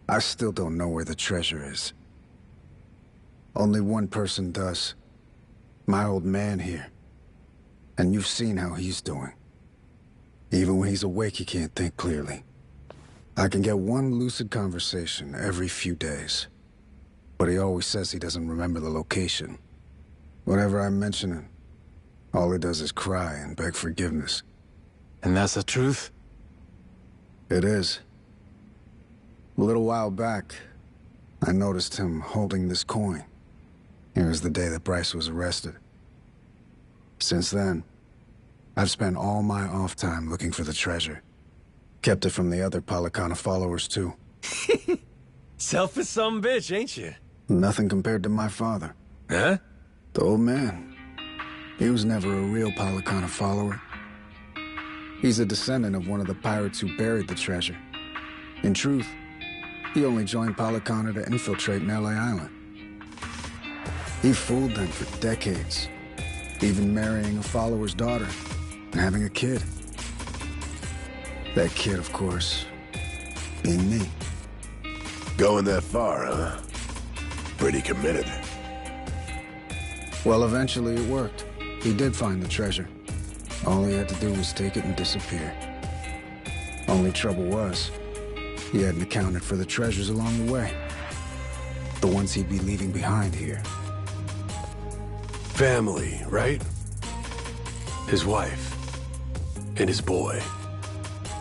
I still don't know where the treasure is. Only one person does. My old man here. And you've seen how he's doing. Even when he's awake, he can't think clearly. I can get one lucid conversation every few days. But he always says he doesn't remember the location. Whenever I mention it, all he does is cry and beg forgiveness. And that's the truth? It is. A little while back, I noticed him holding this coin. It was the day that Bryce was arrested. Since then, I've spent all my off time looking for the treasure. Kept it from the other Palicana followers, too. Selfish some bitch, ain't you? Nothing compared to my father. Huh? The old man. He was never a real Palicana follower. He's a descendant of one of the pirates who buried the treasure. In truth, he only joined Palicana to infiltrate L.A. Island. He fooled them for decades, even marrying a follower's daughter and having a kid. That kid, of course, being me. Going that far, huh? Pretty committed. Well, eventually it worked. He did find the treasure. All he had to do was take it and disappear. Only trouble was, he hadn't accounted for the treasures along the way. The ones he'd be leaving behind here. Family, right? His wife. And his boy.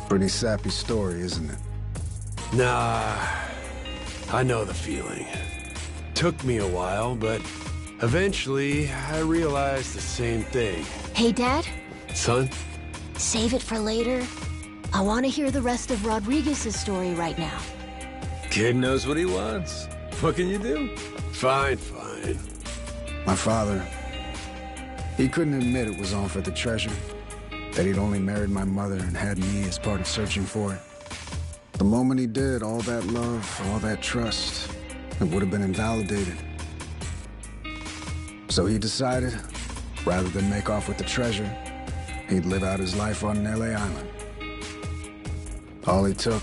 Pretty sappy story, isn't it? Nah, I know the feeling. Took me a while, but eventually I realized the same thing. Hey, Dad? Son? Save it for later. I want to hear the rest of Rodriguez's story right now. Kid knows what he wants. What can you do? Fine, fine. My father, he couldn't admit it was all for the treasure. That he'd only married my mother and had me as part of searching for it. The moment he did, all that love, all that trust, it would have been invalidated. So he decided, rather than make off with the treasure, he'd live out his life on L.A. Island. All he took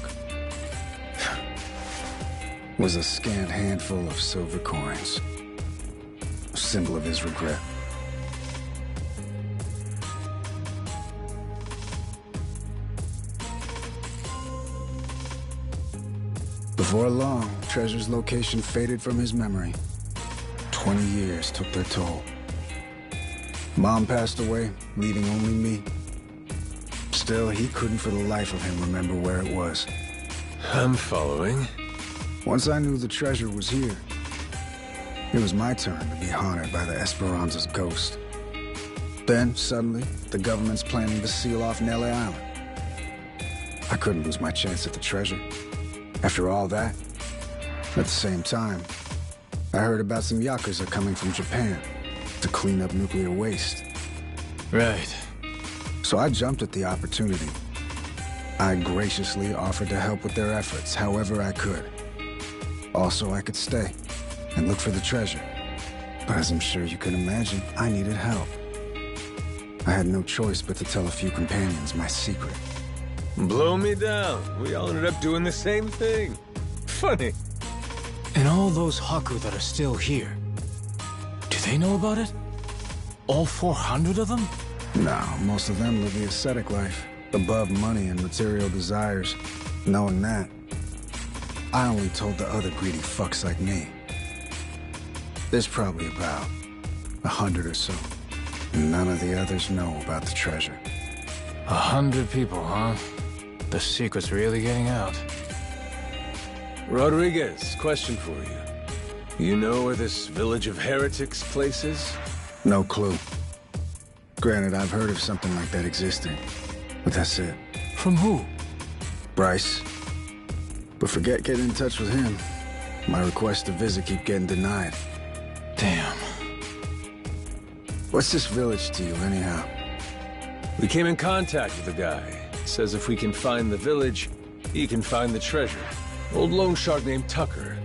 was a scant handful of silver coins, a symbol of his regret. Before long, Treasure's location faded from his memory. 20 years took their toll. Mom passed away, leaving only me. Still, he couldn't for the life of him remember where it was. I'm following. Once I knew the treasure was here, it was my turn to be haunted by the Esperanza's ghost. Then, suddenly, the government's planning to seal off Nele Island. I couldn't lose my chance at the treasure. After all that, at the same time, I heard about some Yakuza coming from Japan to clean up nuclear waste. Right. So I jumped at the opportunity. I graciously offered to help with their efforts however I could. Also, I could stay and look for the treasure. But as I'm sure you can imagine, I needed help. I had no choice but to tell a few companions my secret. Blow me down. We all ended up doing the same thing. Funny. And all those Haku that are still here, do they know about it? All 400 of them? No, most of them live the ascetic life, above money and material desires. Knowing that, I only told the other greedy fucks like me. There's probably about 100 or so. And none of the others know about the treasure. 100 people, huh? The secret's really getting out. Rodriguez, question for you. You know where this village of heretics place is? No clue. Granted, I've heard of something like that existing. But that's it. From who? Bryce. But forget getting in touch with him. My requests to visit keep getting denied. Damn. What's this village to you, anyhow? We came in contact with the guy. Says if we can find the village, he can find the treasure. Old loan shark named Tucker.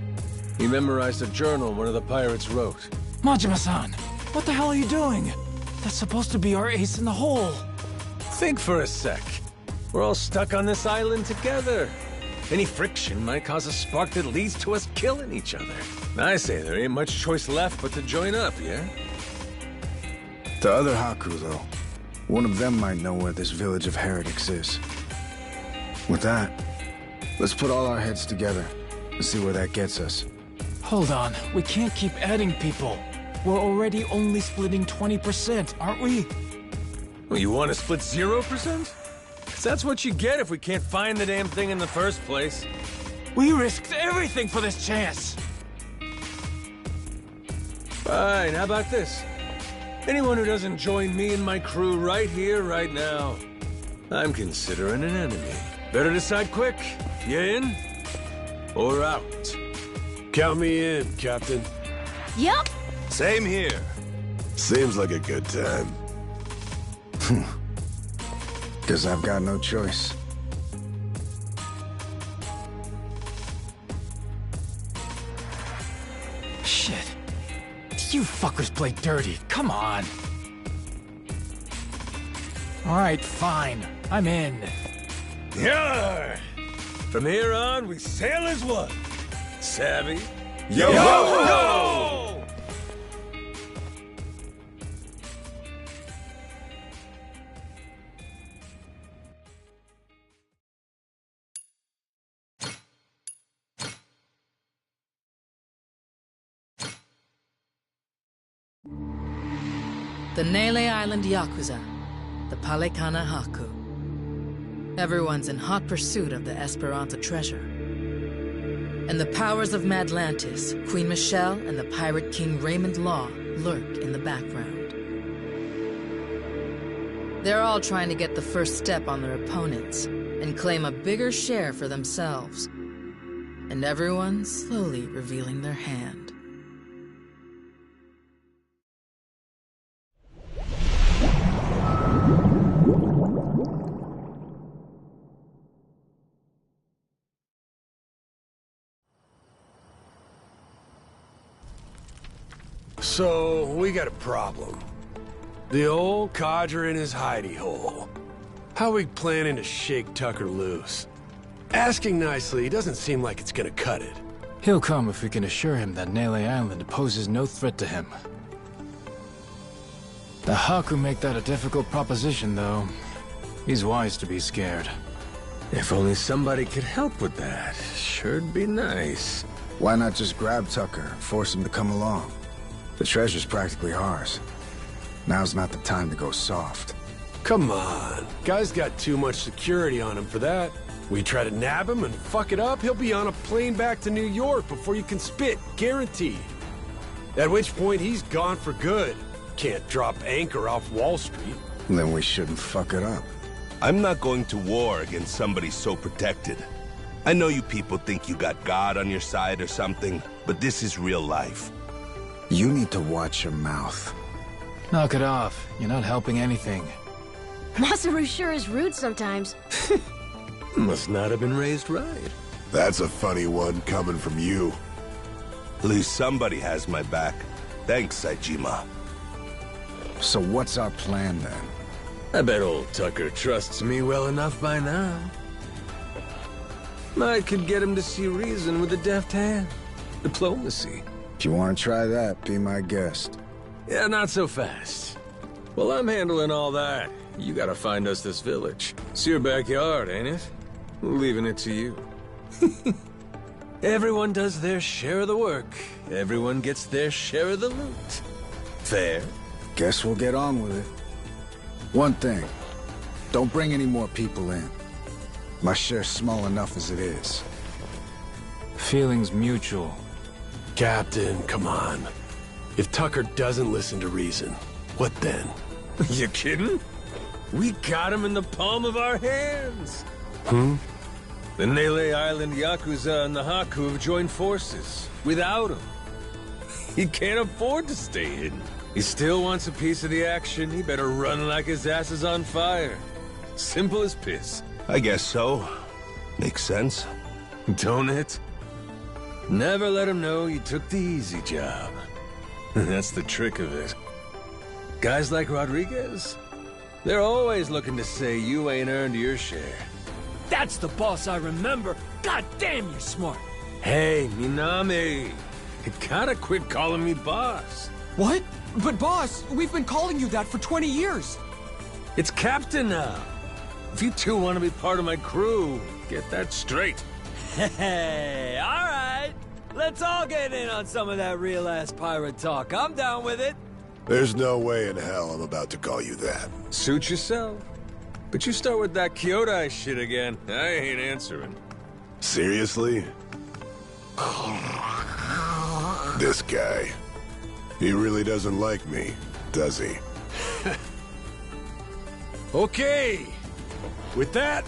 He memorized a journal one of the pirates wrote. Majima-san, what the hell are you doing? That's supposed to be our ace in the hole. Think for a sec. We're all stuck on this island together. Any friction might cause a spark that leads to us killing each other. I say there ain't much choice left but to join up, yeah? The other Haku, though. One of them might know where this village of heretics is. With that, let's put all our heads together and see where that gets us. Hold on, we can't keep adding people. We're already only splitting 20%, aren't we? Well, you want to split 0%? 'Cause that's what you get if we can't find the damn thing in the first place. We risked everything for this chance! Fine, how about this? Anyone who doesn't join me and my crew right here, right now, I'm considering an enemy. Better decide quick. You in? Or out? Count me in, Captain. Yup. Same here. Seems like a good time. Guess I've got no choice. Shit. You fuckers play dirty. Come on. Alright, fine. I'm in. Yeah. From here on, we sail as one. Savvy? Yo! Yo! The Nele Island Yakuza, the Palekana Haku. Everyone's in hot pursuit of the Esperanza treasure. And the powers of Madlantis, Queen Michelle, and the pirate king Raymond Law lurk in the background. They're all trying to get the first step on their opponents and claim a bigger share for themselves. And everyone's slowly revealing their hand. So, we got a problem. The old codger in his hidey hole. How are we planning to shake Tucker loose? Asking nicely doesn't seem like it's gonna cut it. He'll come if we can assure him that Nele Island poses no threat to him. The Haku make that a difficult proposition, though. He's wise to be scared. If only somebody could help with that. Sure'd be nice. Why not just grab Tucker and force him to come along? The treasure's practically ours. Now's not the time to go soft. Come on. Guy's got too much security on him for that. We try to nab him and fuck it up, he'll be on a plane back to New York before you can spit, guaranteed. At which point, he's gone for good. Can't drop anchor off Wall Street. Then we shouldn't fuck it up. I'm not going to war against somebody so protected. I know you people think you got God on your side or something, but this is real life. You need to watch your mouth. Knock it off. You're not helping anything. Masaru sure is rude sometimes. Must not have been raised right. That's a funny one coming from you. At least somebody has my back. Thanks, Saejima. So what's our plan then? I bet old Tucker trusts me well enough by now. I could get him to see reason with a deft hand. Diplomacy. If you want to try that, be my guest. Yeah, not so fast. Well, I'm handling all that. You gotta find us this village. It's your backyard, ain't it? Leaving it to you. Everyone does their share of the work. Everyone gets their share of the loot. Fair? Guess we'll get on with it. One thing. Don't bring any more people in. My share's small enough as it is. Feelings mutual. Captain, come on. If Tucker doesn't listen to reason, what then? You kidding? We got him in the palm of our hands. Hmm? The Nele Island Yakuza and the Haku have joined forces. Without him, he can't afford to stay hidden. He still wants a piece of the action. He better run like his ass is on fire. Simple as piss. I guess so. Makes sense. Don't it? Never let him know you took the easy job. That's the trick of it. Guys like Rodriguez, they're always looking to say you ain't earned your share. That's the boss I remember. God damn, you're smart. Hey, Minami. You gotta quit calling me boss. What? But boss, we've been calling you that for 20 years. It's Captain now. If you two want to be part of my crew, get that straight. Hey, all right. Let's all get in on some of that real-ass pirate talk. I'm down with it. There's no way in hell I'm about to call you that. Suit yourself. But you start with that Kyodai shit again, I ain't answering. Seriously? This guy. He really doesn't like me, does he? Okay. With that,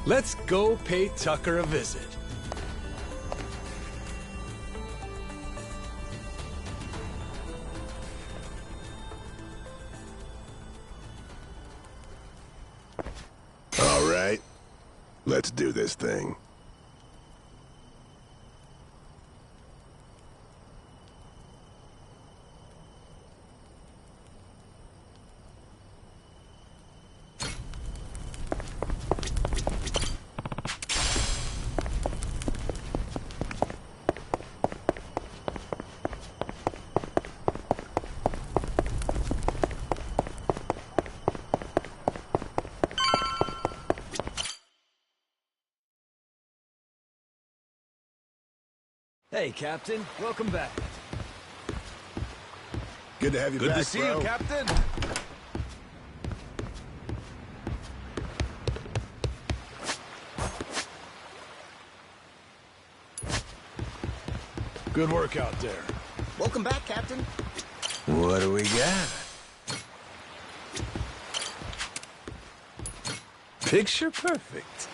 let's go pay Tucker a visit. All right. Let's do this thing. Hey, Captain. Welcome back. Good to have you back, Good to see bro. you, Captain. Good work out there. Welcome back, Captain. What do we got? Picture perfect.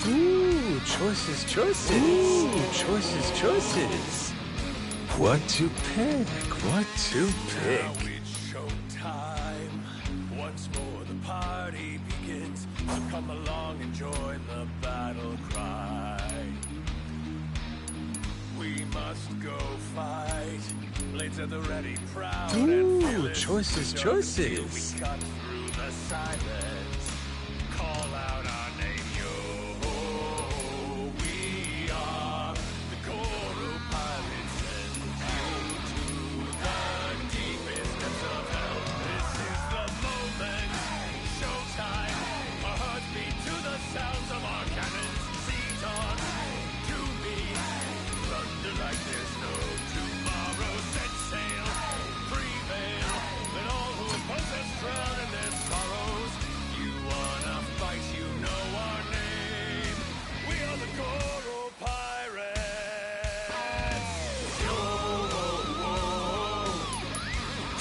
Ooh, choices, choices. Ooh, choices, choices. What to pick? What to pick? Now it's showtime. Once more the party begins. So come along and join the battle cry. We must go fight. Blades at the ready, proud and Ooh, fearless. choices, Show the steel choices. We cut through the silence. Call out our name, yo. We are the Goro Pirates and you to the deepest depths of hell. This is the moment. Showtime. Our hearts beat to the sounds of our cannons. Seize on to me. Thunder like this.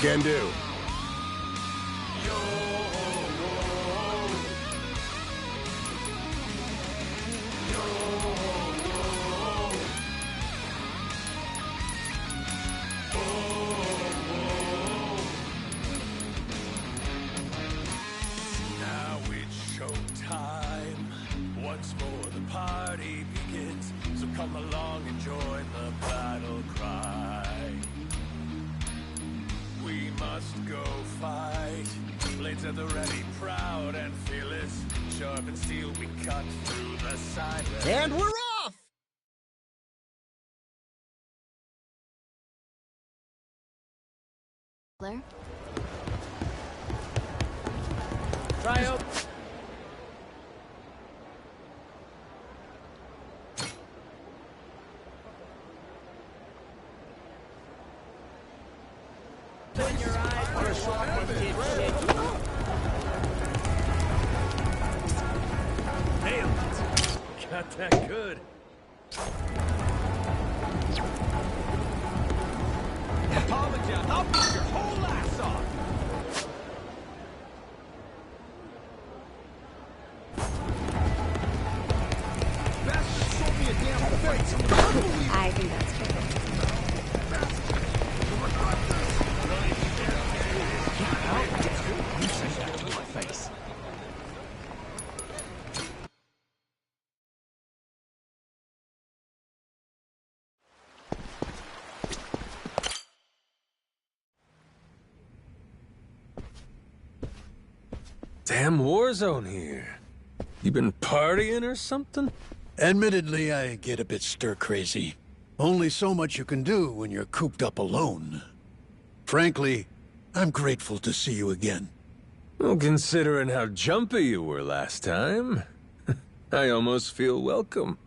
Can do. Now it's showtime. Once more the party begins. So come along and join the battle cry. We must go fight. Blades at the ready, proud and fearless. Sharp and steel we cut through the silence. And we're off! Claire? Try out. Open your eyes for a short Nailed it. Got that good. Apologize. I'll beat your whole ass off. I think that's true. You say that to my face. Damn war zone here. You been partying or something? Admittedly, I get a bit stir-crazy. Only so much you can do when you're cooped up alone. Frankly, I'm grateful to see you again. Well, considering how jumpy you were last time, I almost feel welcome.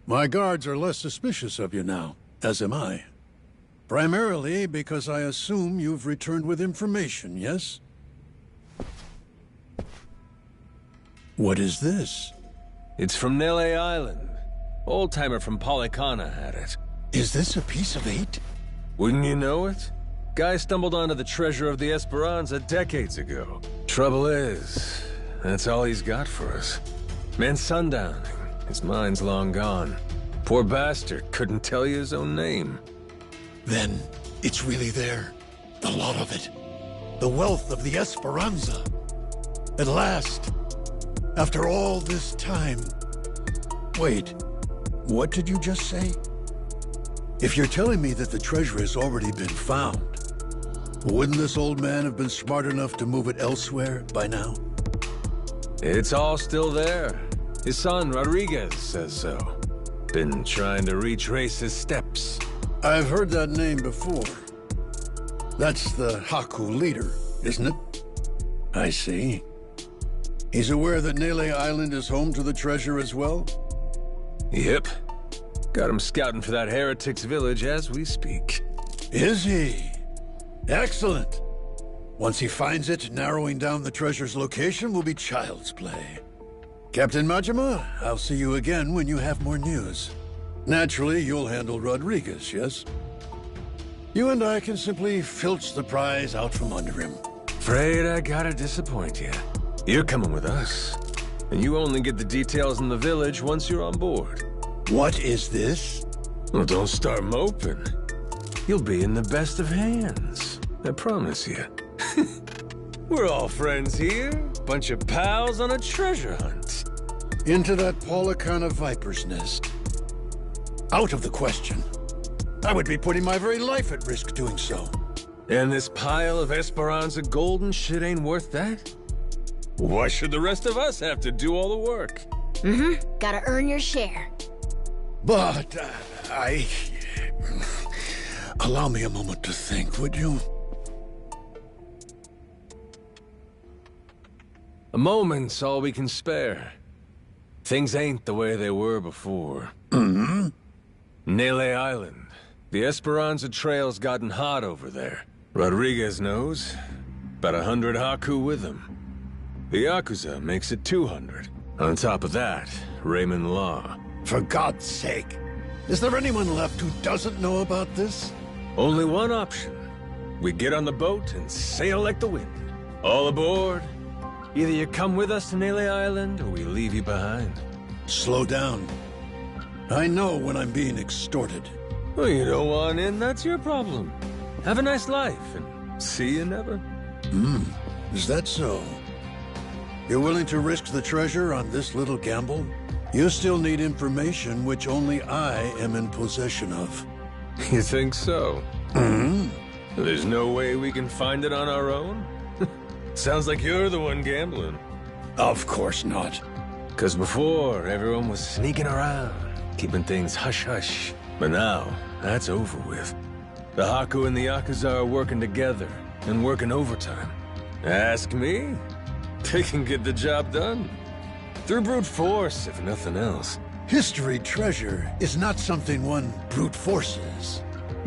My guards are less suspicious of you now, as am I. Primarily because I assume you've returned with information, yes? What is this? It's from Nele Island. Old-timer from Polycana had it. Is this a piece of 8? Wouldn't you know it? Guy stumbled onto the treasure of the Esperanza decades ago. Trouble is, that's all he's got for us. Man sundowning. His mind's long gone. Poor bastard couldn't tell you his own name. Then, it's really there. A lot of it. The wealth of the Esperanza. At last. After all this time. Wait, what did you just say? If you're telling me that the treasure has already been found, wouldn't this old man have been smart enough to move it elsewhere by now? It's all still there. His son, Rodriguez, says so. Been trying to retrace his steps. I've heard that name before. That's the Haku leader, isn't it? I see. He's aware that Nele Island is home to the treasure as well? Yep. Got him scouting for that heretic's village as we speak. Is he? Excellent. Once he finds it, narrowing down the treasure's location will be child's play. Captain Majima, I'll see you again when you have more news. Naturally, you'll handle Rodriguez, yes? You and I can simply filch the prize out from under him. Afraid I gotta disappoint you. You're coming with us. And you only get the details in the village once you're on board. What is this? Well, don't start moping. You'll be in the best of hands. I promise you. We're all friends here. Bunch of pals on a treasure hunt. Into that Polycana viper's nest. Out of the question. I would be putting my very life at risk doing so. And this pile of Esperanza gold and shit ain't worth that? Why should the rest of us have to do all the work? Mm-hmm. Gotta earn your share. But, allow me a moment to think, would you? A moment's all we can spare. Things ain't the way they were before. Mm-hmm. Nele Island. The Esperanza Trail's gotten hot over there. Rodriguez knows. About 100 Haku with him. The Yakuza makes it 200. On top of that, Raymond Law. For God's sake. Is there anyone left who doesn't know about this? Only one option. we get on the boat and sail like the wind. All aboard. Either you come with us to Nele Island, or we leave you behind. Slow down. I know when I'm being extorted. Well, you don't want in, that's your problem. Have a nice life, and see you never. Is that so? You're willing to risk the treasure on this little gamble? You still need information which only I am in possession of. You think so? There's no way we can find it on our own? Sounds like you're the one gambling. Of course not. 'Cause before, everyone was sneaking around, keeping things hush-hush. But now, that's over with. The Haku and the Yakuza are working together, and working overtime. Ask me, they can get the job done. Through brute force, if nothing else. History treasure is not something one brute forces.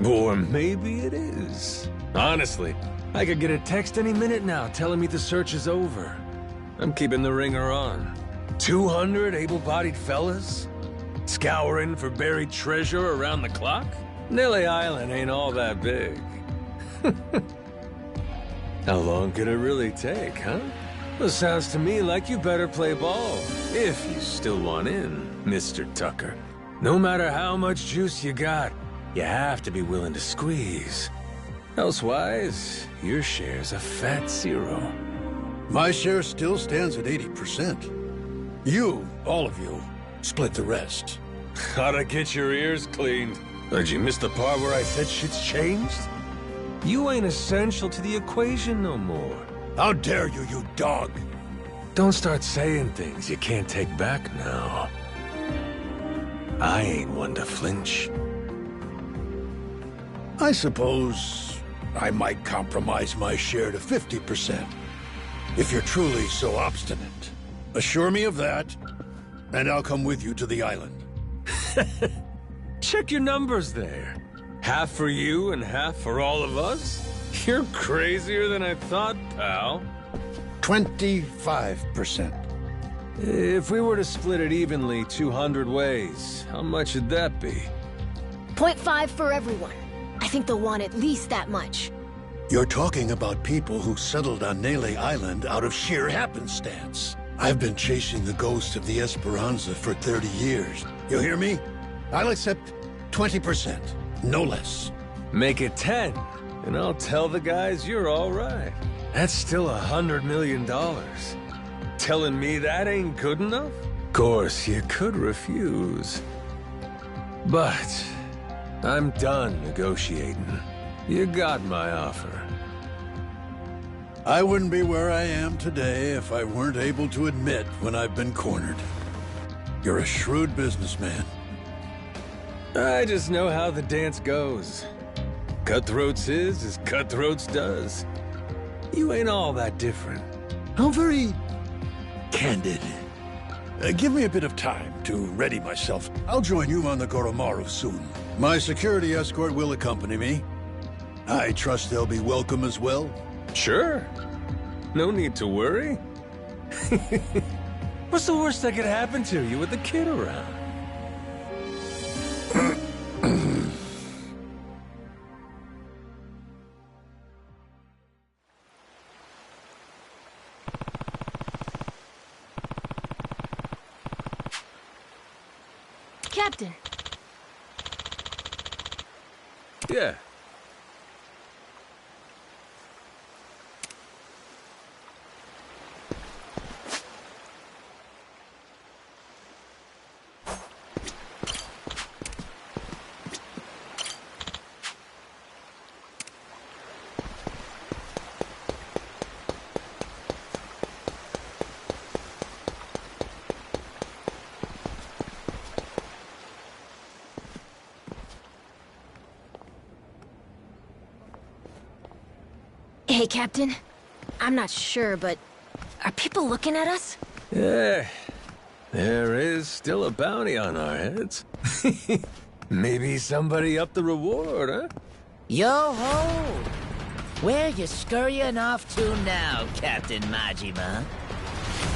Or maybe it is. Honestly, I could get a text any minute now telling me the search is over. I'm keeping the ringer on. 200 able-bodied fellas? Scouring for buried treasure around the clock? Nele Island ain't all that big. How long could it really take, huh? Well, sounds to me like you better play ball, if you still want in, Mr. Tucker. No matter how much juice you got, you have to be willing to squeeze. Elsewise, your share's a fat zero. My share still stands at 80%. You, all of you, split the rest. Gotta get your ears cleaned. Did you miss the part where I said shit's changed? You ain't essential to the equation no more. How dare you, you dog! Don't start saying things you can't take back now. I ain't one to flinch. I suppose I might compromise my share to 50%. If you're truly so obstinate. Assure me of that, and I'll come with you to the island. Check your numbers there. Half for you and half for all of us? You're crazier than I thought, pal. 25%. If we were to split it evenly 200 ways, how much would that be? 0.5 for everyone. I think they'll want at least that much. You're talking about people who settled on Nele Island out of sheer happenstance. I've been chasing the ghost of the Esperanza for 30 years. You hear me? I'll accept 20%, no less. Make it 10, and I'll tell the guys you're all right. That's still $100 million. Telling me that ain't good enough? Of course, you could refuse. But I'm done negotiating. You got my offer. I wouldn't be where I am today if I weren't able to admit when I've been cornered. You're a shrewd businessman. I just know how the dance goes. Cutthroats is as cutthroats does. You ain't all that different. How very candid. Give me a bit of time to ready myself. I'll join you on the Goromaru soon. My security escort will accompany me. I trust they'll be welcome as well. Sure. No need to worry. What's the worst that could happen to you with the kid around? Captain. Yeah. Hey, Captain. I'm not sure, but are people looking at us? Yeah. There is still a bounty on our heads. Maybe somebody upped the reward, huh? Yo-ho! Where you scurrying off to now, Captain Majima?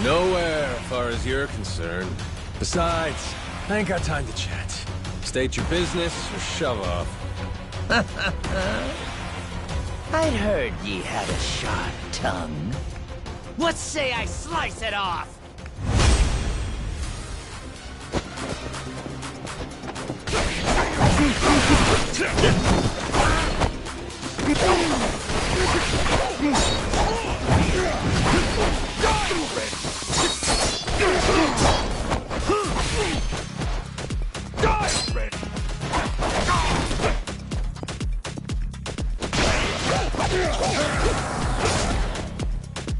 Nowhere, as far as you're concerned. Besides, I ain't got time to chat. State your business or shove off. I'd heard ye had a sharp tongue. What say I slice it off?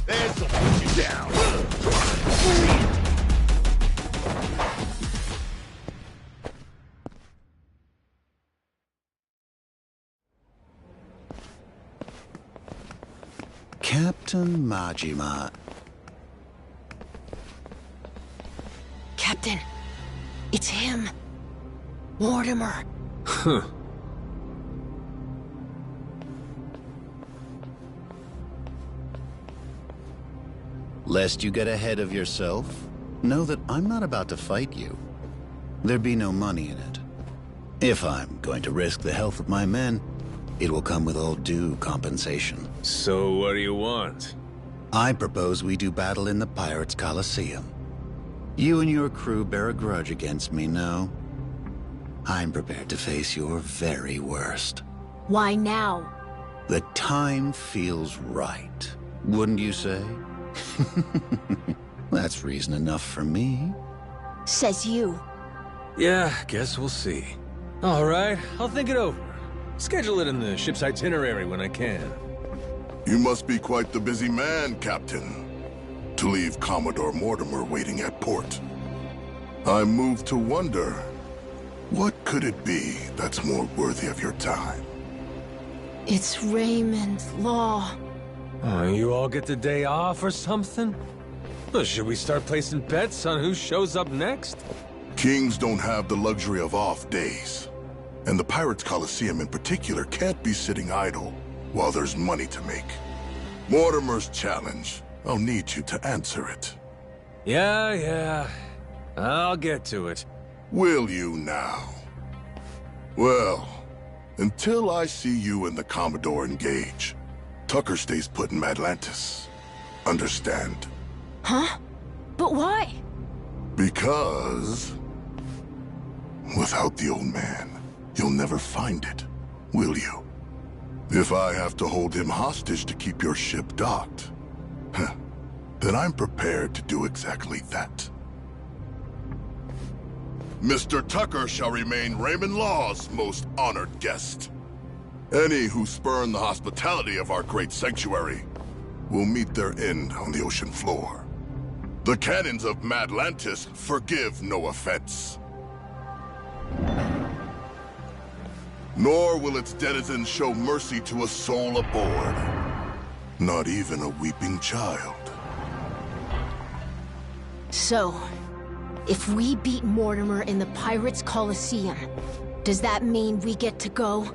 This'll put you down. Captain Majima. Captain, it's him. Mortimer. Huh. Lest you get ahead of yourself, know that I'm not about to fight you. There'd be no money in it. If I'm going to risk the health of my men, it will come with all due compensation. So what do you want? I propose we do battle in the Pirates' Coliseum. You and your crew bear a grudge against me, no? I'm prepared to face your very worst. Why now? The time feels right, wouldn't you say? That's reason enough for me. Says you. Yeah, guess we'll see. All right, I'll think it over. Schedule it in the ship's itinerary when I can. You must be quite the busy man, Captain, to leave Commodore Mortimer waiting at port. I'm moved to wonder, what could it be that's more worthy of your time? It's Raymond Law. Oh, you all get the day off or something? Well, should we start placing bets on who shows up next? Kings don't have the luxury of off days. And the Pirates Coliseum in particular can't be sitting idle while there's money to make. Mortimer's challenge. I'll need you to answer it. Yeah. I'll get to it. Will you now? Well, until I see you and the Commodore engage, Tucker stays put in Madlantis. Understand? Huh? But why? Because without the old man, you'll never find it, will you? If I have to hold him hostage to keep your ship docked, then I'm prepared to do exactly that. Mr. Tucker shall remain Raymond Law's most honored guest. Any who spurn the hospitality of our great sanctuary will meet their end on the ocean floor. The cannons of Madlantis forgive no offense. Nor will its denizens show mercy to a soul aboard. Not even a weeping child. So, if we beat Mortimer in the Pirates' Coliseum, does that mean we get to go?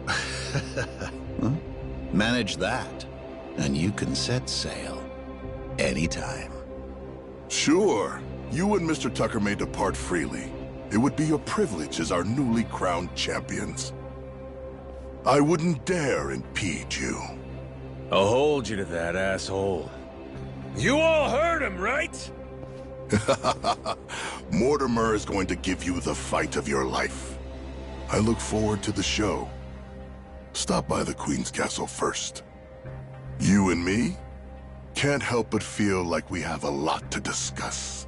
Huh? Manage that, and you can set sail anytime. Sure. You and Mr. Tucker may depart freely. It would be your privilege as our newly crowned champions. I wouldn't dare impede you. I'll hold you to that, asshole. You all heard him, right? Mortimer is going to give you the fight of your life. I look forward to the show. Stop by the Queen's Castle first. You and me can't help but feel like we have a lot to discuss.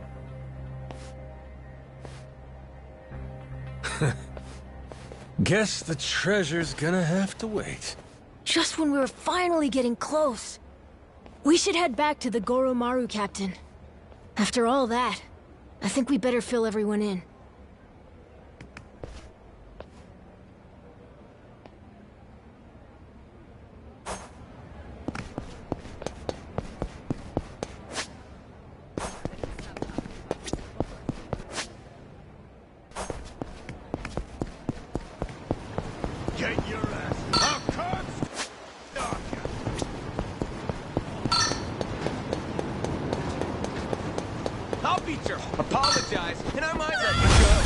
Guess the treasure's gonna have to wait. Just when we were finally getting close. We should head back to the Goromaru, Captain. After all that, I think we better fill everyone in. Get your ass. I'll stop you. I'll beat your apologize, and I might let you go.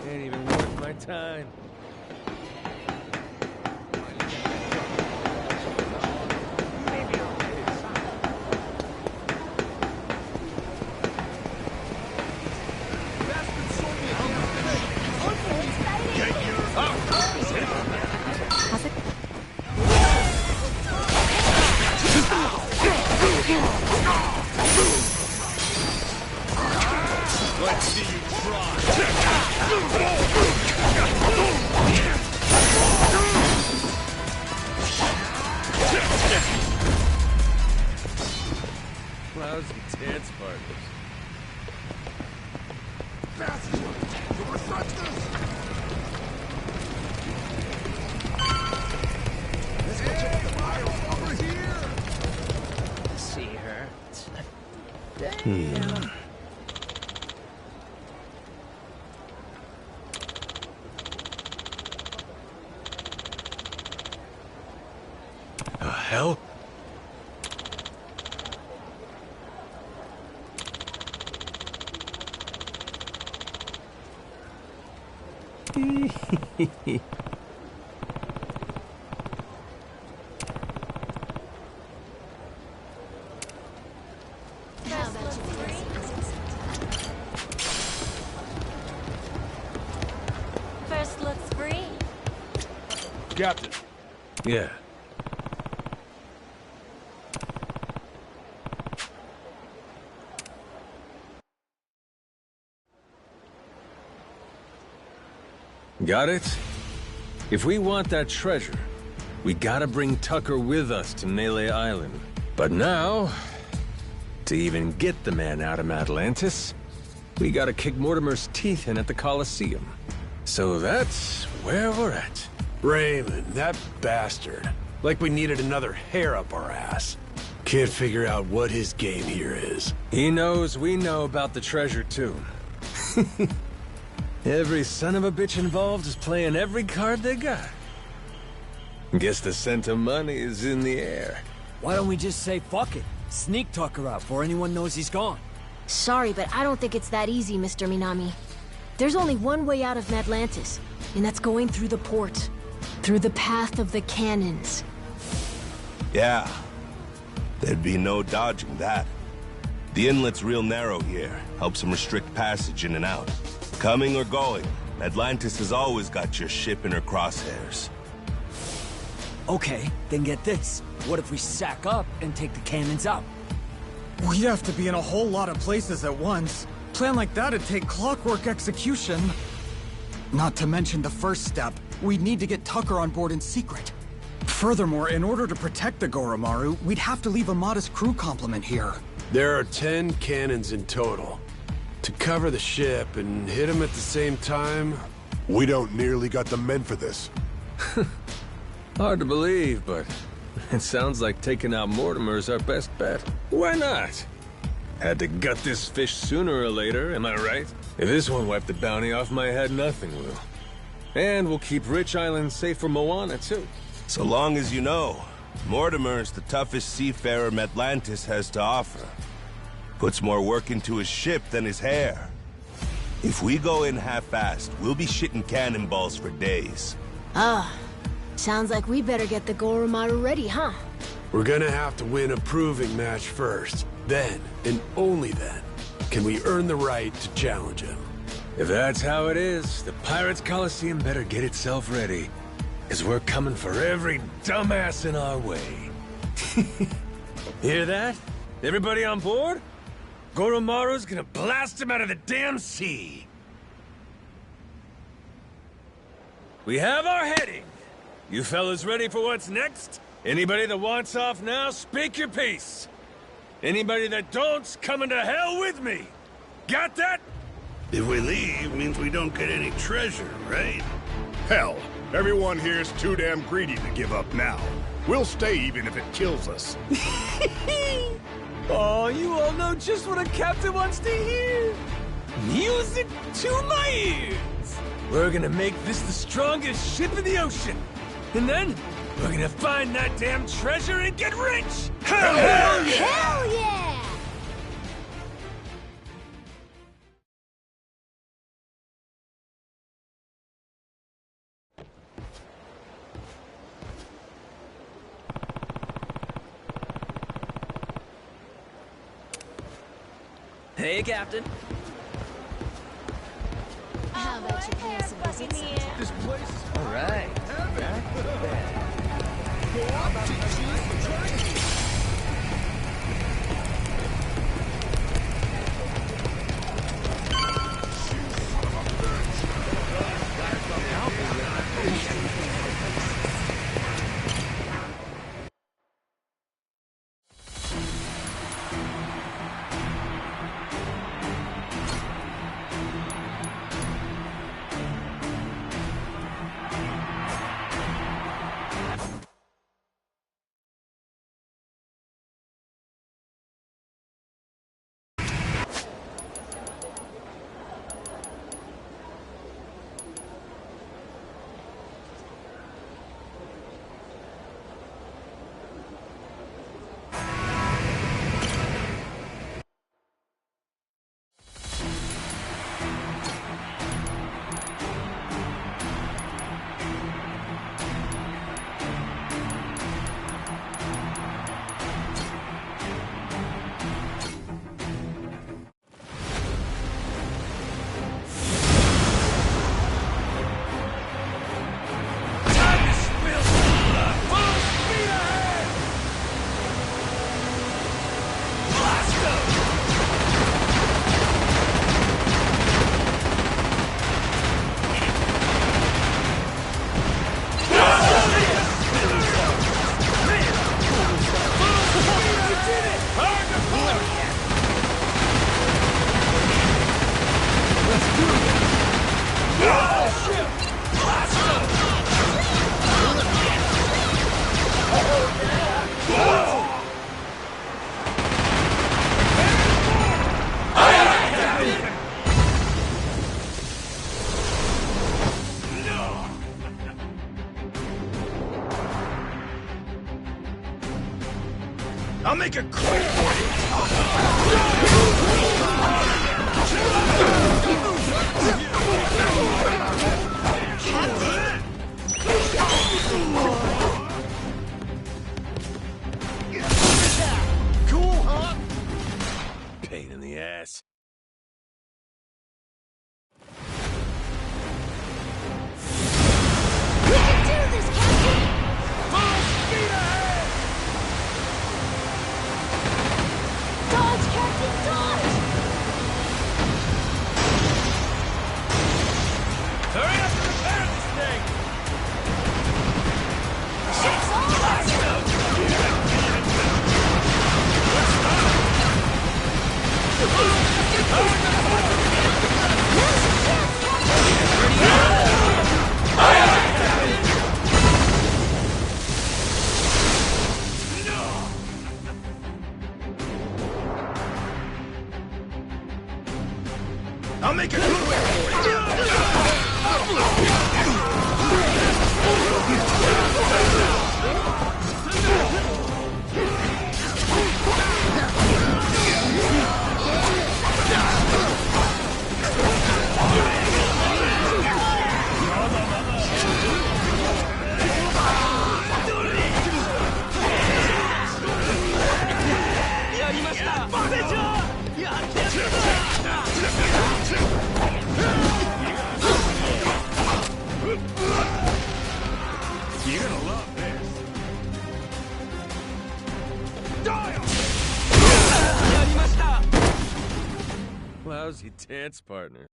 Ain't even worth my time. Let's see you try. Lousy dance partners. See her? The hell? First looks free. Captain. Yeah. Got it? If we want that treasure, we gotta bring Tucker with us to Nele Island. But now, to even get the man out of Atlantis, we gotta kick Mortimer's teeth in at the Colosseum. So that's where we're at. Raymond, that bastard. Like we needed another hair up our ass. Can't figure out what his game here is. He knows we know about the treasure, too. Every son of a bitch involved is playing every card they got. Guess the scent of money is in the air. Why don't we just say fuck it? Sneak Tucker out before anyone knows he's gone. Sorry, but I don't think it's that easy, Mr. Minami. There's only one way out of Atlantis, and that's going through the port. Through the path of the cannons. Yeah. There'd be no dodging that. The inlet's real narrow here. Helps them restrict passage in and out. Coming or going, Atlantis has always got your ship in her crosshairs. Okay, then get this. What if we sack up and take the cannons out? We'd have to be in a whole lot of places at once. Plan like that'd take clockwork execution. Not to mention the first step, we'd need to get Tucker on board in secret. Furthermore, in order to protect the Goromaru, we'd have to leave a modest crew complement here. There are 10 cannons in total. To cover the ship and hit them at the same time... We don't nearly got the men for this. Hard to believe, but it sounds like taking out Mortimer's our best bet. Why not? Had to gut this fish sooner or later, am I right? If this won't wipe the bounty off my head, nothing will. And we'll keep Rich Island safe for Moana, too. So long as you know, Mortimer's the toughest seafarer Atlantis has to offer. Puts more work into his ship than his hair. If we go in half-assed, we'll be shitting cannonballs for days. Sounds like we better get the Goromaru ready, huh? We're gonna have to win a proving match first. Then, and only then, can we earn the right to challenge him. If that's how it is, the Pirates Coliseum better get itself ready. 'Cause we're coming for every dumbass in our way. Hear that? Everybody on board? Goromaru's gonna blast him out of the damn sea. We have our heading. You fellas ready for what's next? Anybody that wants off now, speak your piece. Anybody that don't's coming to hell with me. Got that? If we leave, means we don't get any treasure, right? Hell, everyone here's too damn greedy to give up now. We'll stay even if it kills us. Oh, you all know just what a captain wants to hear. Music to my ears. We're gonna make this the strongest ship in the ocean. And then, we're gonna find that damn treasure and get rich! Hell Hell yeah! Hey, Captain. How about you pay us a visit sometime? This place is All right. Back to bed. I'll make it quick for you! Cool, huh? Pain in the ass. We can do this, Captain! Full speed ahead! Dodge, Captain, dodge! Hurry up and repair this thing! Shit's all I'll make it quick for you! You're gonna love this. Lousy dance partner.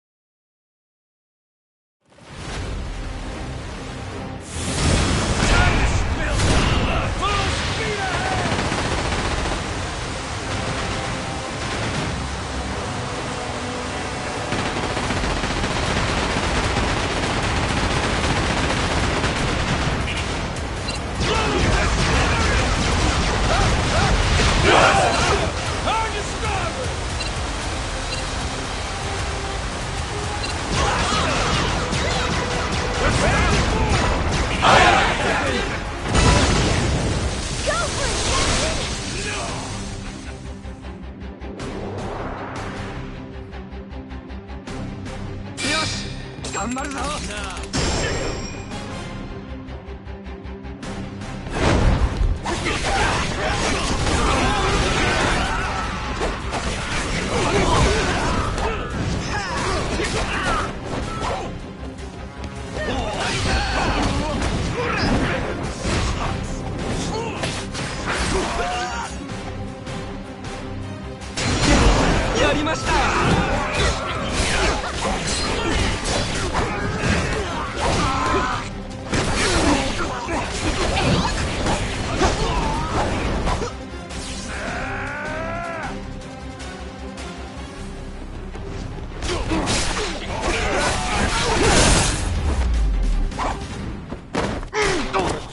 頑張るぞ。やりました。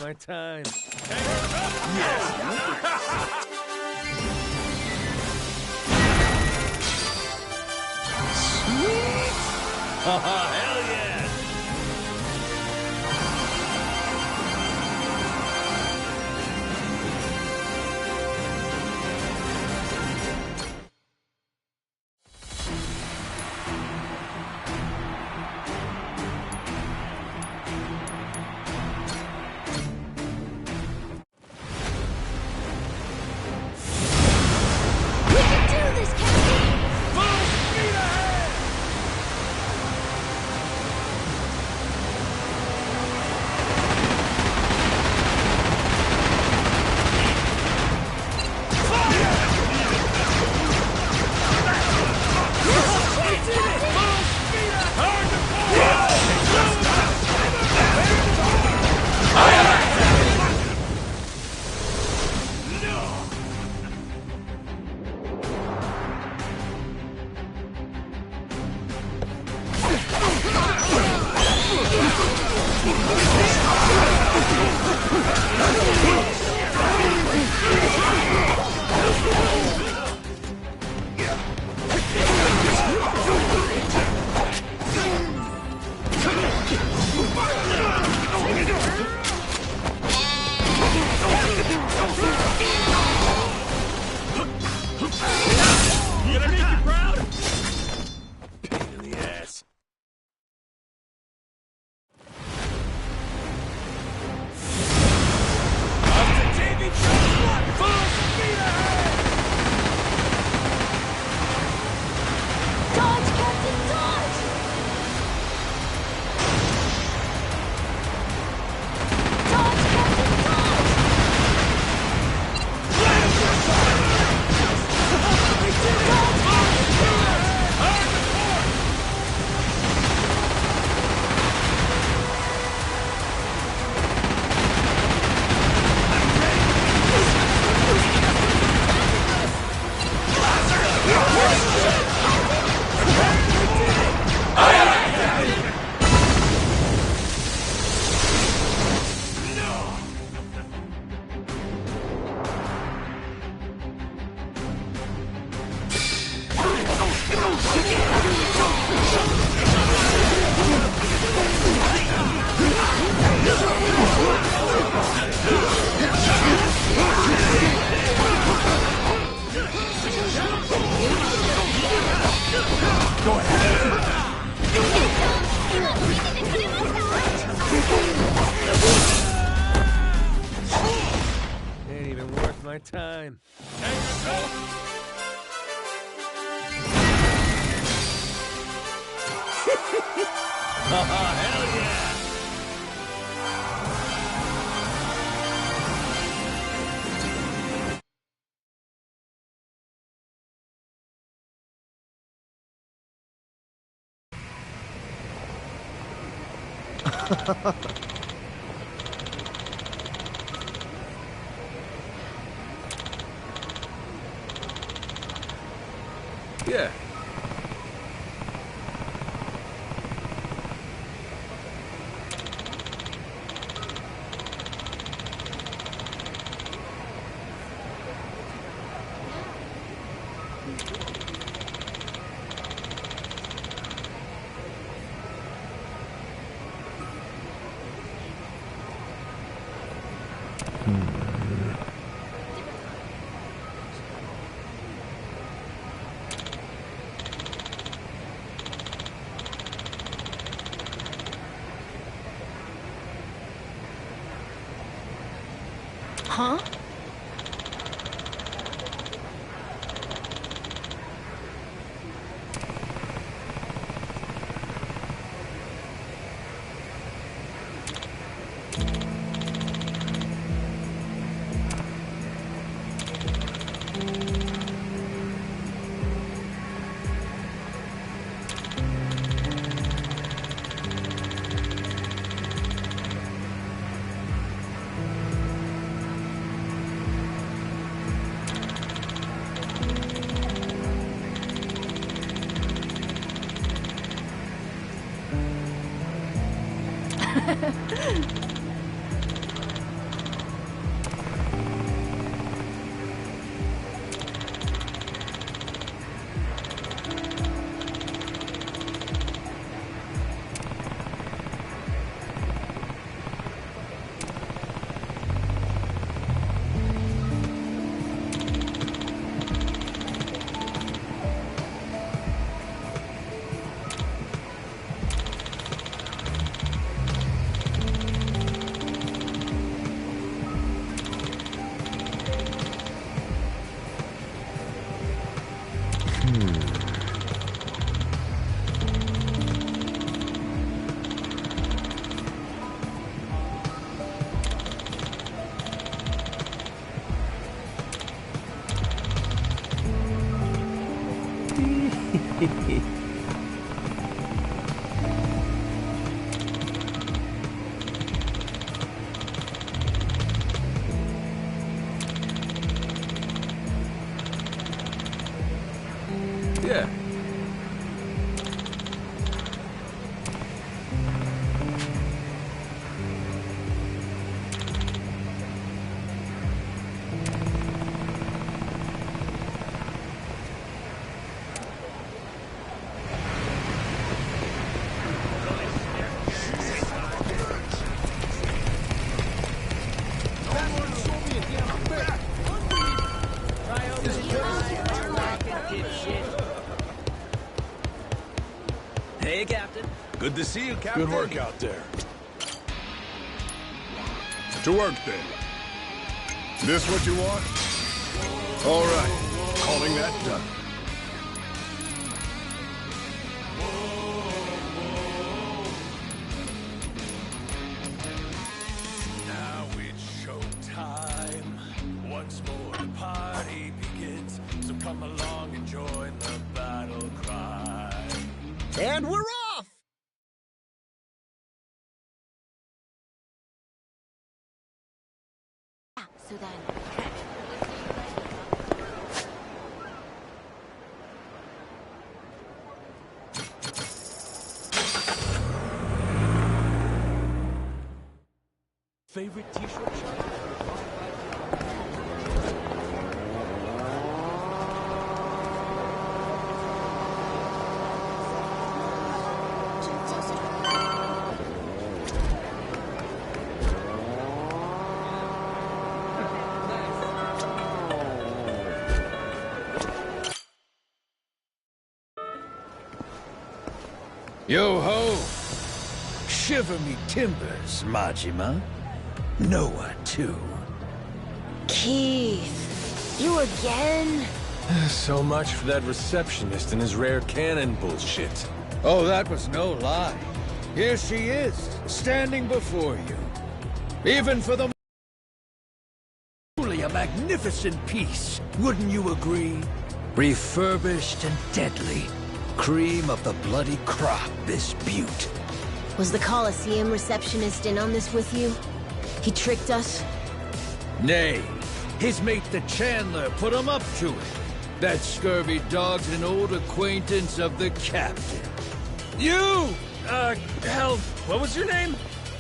My time. Sweet! Oh, hell yeah! Gonna make you proud? Pain in the ass. Up to Davy Jones! Full speed ahead! Dodge, Captain, dodge! Dodge, Captain, dodge! We did it! Go ahead. Ain't even worth my time. Oh, hell yeah! Yeah. Huh? Yeah. Hey, Captain. Good to see you, Captain. Good work out there. To work, then. This what you want? All right. Calling that done. Now it's showtime. Once more the party begins. So come along and join the battle cry. And we're off! So then... Favorite t-shirt shop? Yo-ho! Shiver me timbers, Majima. Noah, too. Keith, you again? So much for that receptionist and his rare cannon bullshit. Oh, that was no lie. Here she is, standing before you. Even for the... Truly a magnificent piece, wouldn't you agree? Refurbished and deadly. Cream of the bloody crop, this beaut. Was the Colosseum receptionist in on this with you? He tricked us? Nay, his mate the Chandler put him up to it. That scurvy dog's an old acquaintance of the captain. You! Hell, what was your name?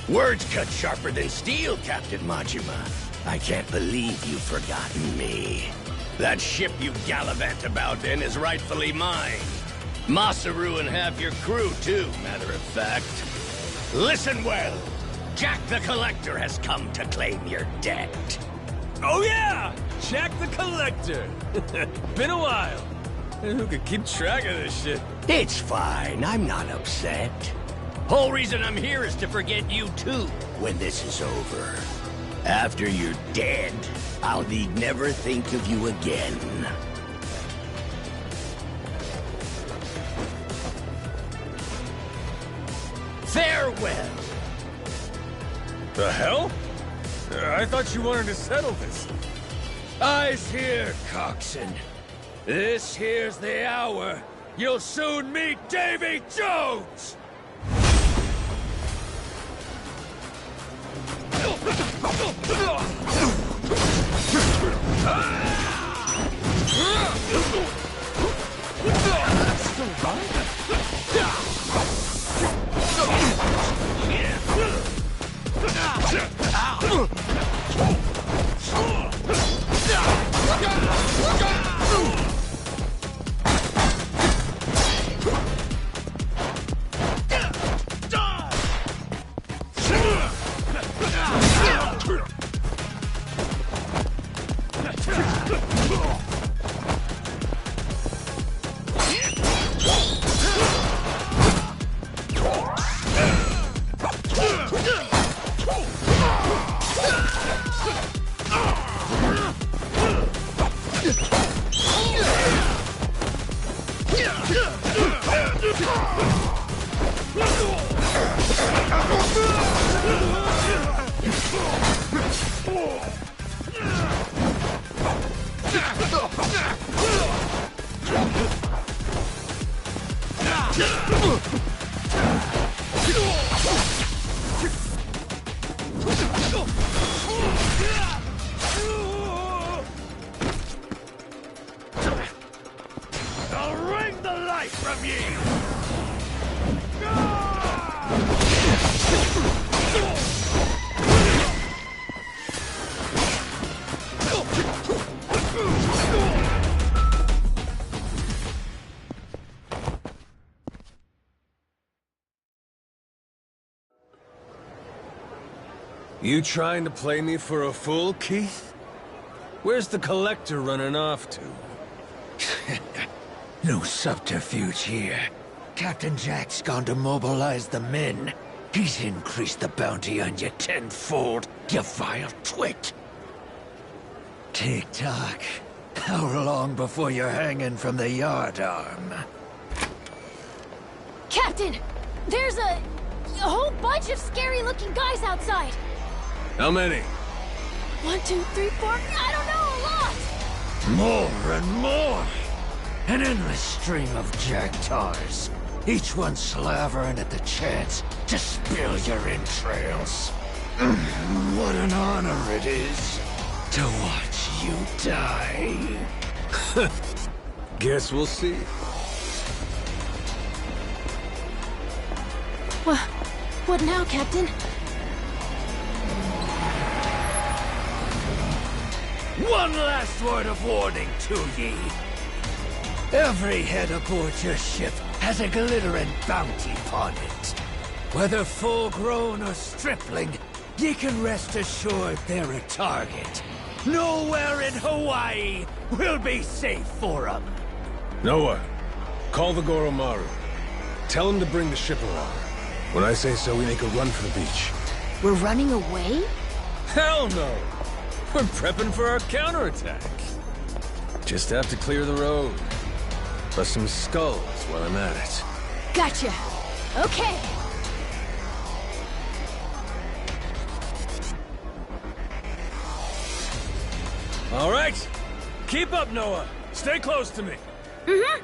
Words cut sharper than steel, Captain Majima. I can't believe you've forgotten me. That ship you gallivant about in is rightfully mine. Masaru and half your crew, too, matter of fact. Listen well. Jack the Collector has come to claim your debt. Oh yeah! Jack the Collector! Been a while. Who could keep track of this shit? It's fine, I'm not upset. Whole reason I'm here is to forget you too, when this is over. After you're dead, I'll need never think of you again. Farewell! The hell? I thought you wanted to settle this. Eyes here, Coxswain. This here's the hour. You'll soon meet Davy Jones! I'll wring the life from ye! You trying to play me for a fool, Keith? Where's the Collector running off to? No subterfuge here. Captain Jack's gone to mobilize the men. He's increased the bounty on you tenfold, you vile twit. Tick-tock. How long before you're hanging from the yardarm? Captain! There's a whole bunch of scary-looking guys outside! How many? 1, 2, 3, 4, I don't know, a lot! More and more! An endless stream of Jagtars. Each one slavering at the chance to spill your entrails. What an honor it is to watch you die. Guess we'll see. What now, Captain? One last word of warning to ye. Every head aboard your ship has a glittering bounty upon it. Whether full-grown or stripling, ye can rest assured they're a target. Nowhere in Hawaii will be safe for 'em. Noah, call the Goromaru. Tell him to bring the ship around. When I say so, we make a run for the beach. We're running away? Hell no! We're prepping for our counterattack. Just have to clear the road. Bust some skulls while I'm at it. Gotcha. Okay. All right. Keep up, Noah. Stay close to me. Mm-hmm.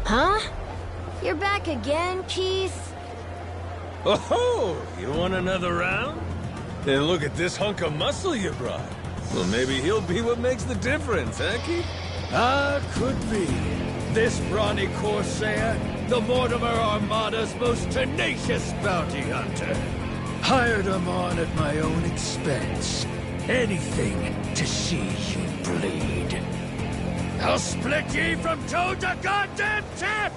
Huh? You're back again, Keith? Oh, you want another round? Then look at this hunk of muscle you brought. Well, maybe he'll be what makes the difference, huh, Keith? Ah, could be. This brawny Corsair, the Mortimer Armada's most tenacious bounty hunter. Hired him on at my own expense. Anything to see you bleed. I'll split ye from toe to goddamn tip!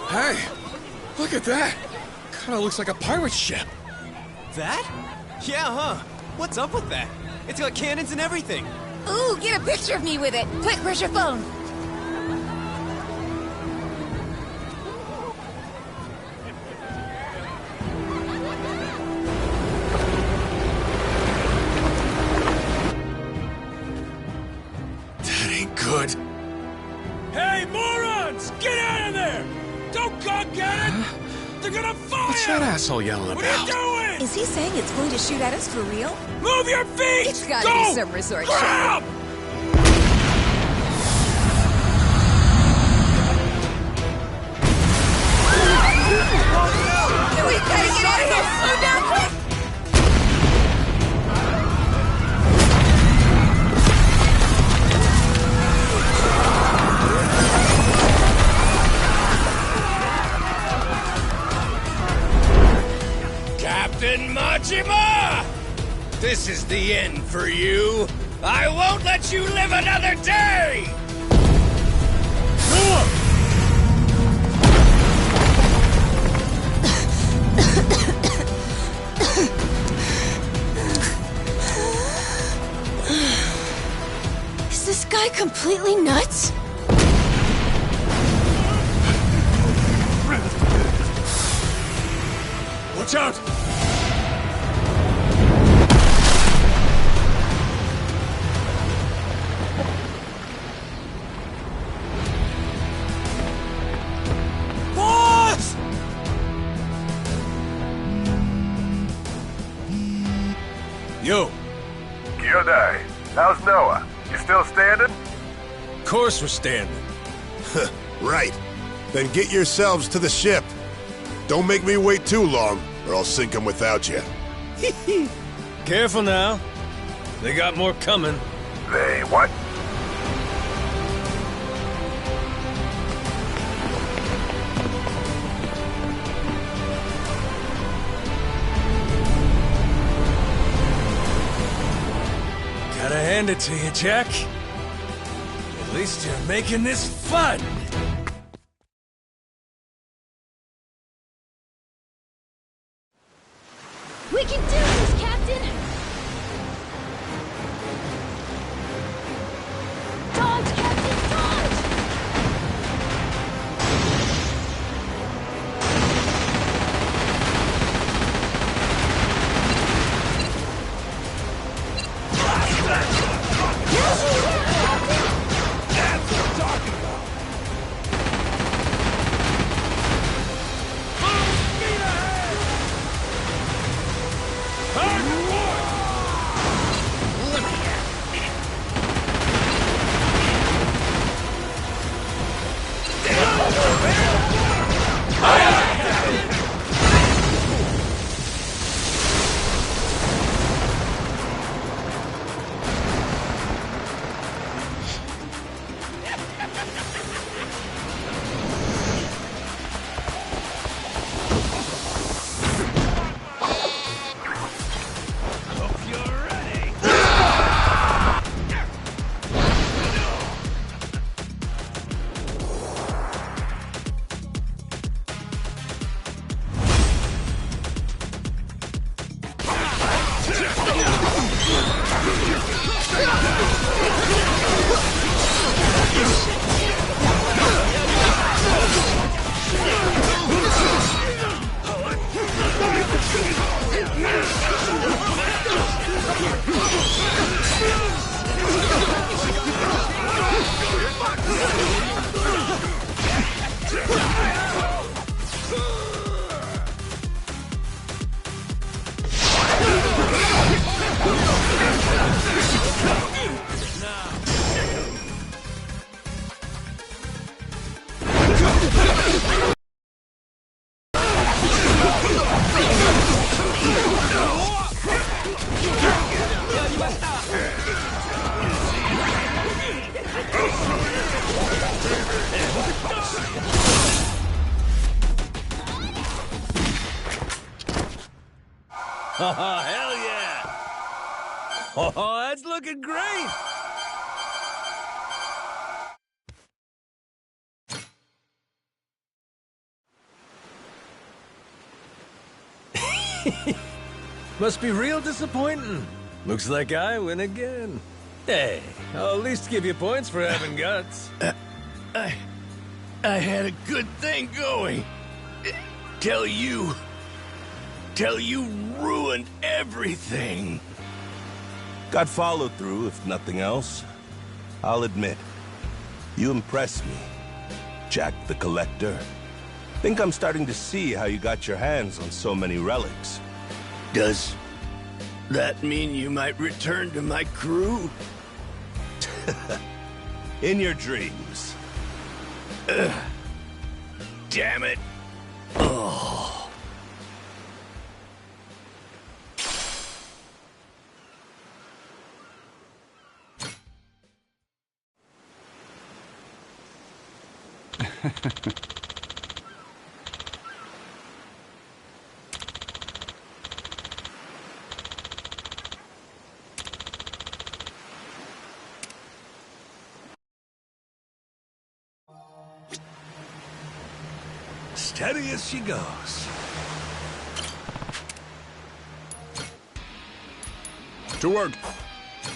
Hey, look at that! Kinda looks like a pirate ship. That? Yeah, huh? What's up with that? It's got cannons and everything. Ooh, get a picture of me with it. Quick, where's your phone? That ain't good. Hey, morons! Get out of there! Don't gawk at it! They're gonna fire! What's that asshole yelling about? What are you doing? Is he saying it's going to shoot at us for real? Move your feet! It's gotta Go! be some resort Grab! show. We gotta get out of here! Slow down, quick! Captain Majima! This is the end for you. I won't let you live another day! Is this guy completely nuts? Watch out! Boss! Yo! Kyodai, how's Noah? You still standing? Of course we're standing. Right. Then get yourselves to the ship. Don't make me wait too long, or I'll sink them without you. Careful now. They got more coming. They what? hand it to you, Jack. At least you're making this fun! We can do this, Captain! Dodge, Captain, dodge! Yes, you will, Captain! That's what I'm talking about! Full speed ahead! Hard work! Oh, hell yeah! Oh, that's looking great! Must be real disappointing. Looks like I win again. Hey, I'll at least give you points for having guts. I had a good thing going. Till you ruined everything. Got follow through, if nothing else. I'll admit, you impress me, Jack the Collector. Think I'm starting to see how you got your hands on so many relics. Does that mean you might return to my crew? In your dreams. Damn it. Oh. Steady as she goes. To work.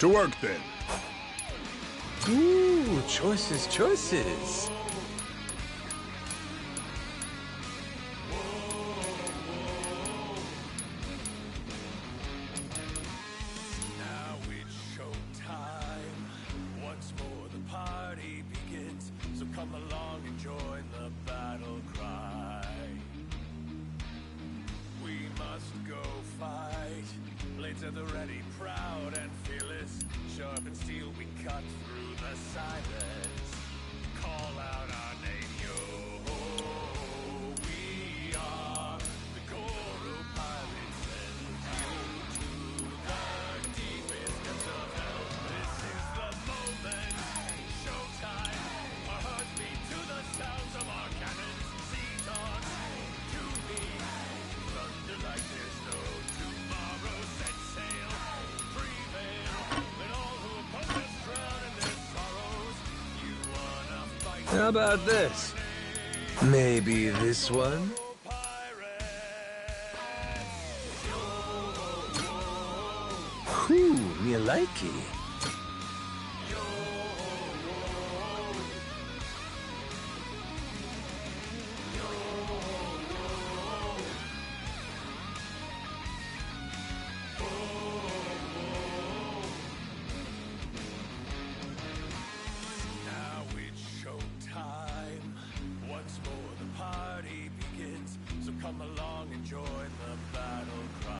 To work, then. Ooh, choices, choices. Now it's showtime. Once more the party begins. So come along and join the battle cry. We must go fight. Blades at the ready, proud and fearless. Sharp and steel, we cut through the silence. Call out our name, yo. We are the Goro Pirates, sent you to the deepest depths of hell. This is the moment, showtime. Our hearts beat to the sounds of our cannons. Seize on to me, thunder like there's no tomorrow. Set sail, prevail, and all who How about this? Maybe this one? Whew, me likey.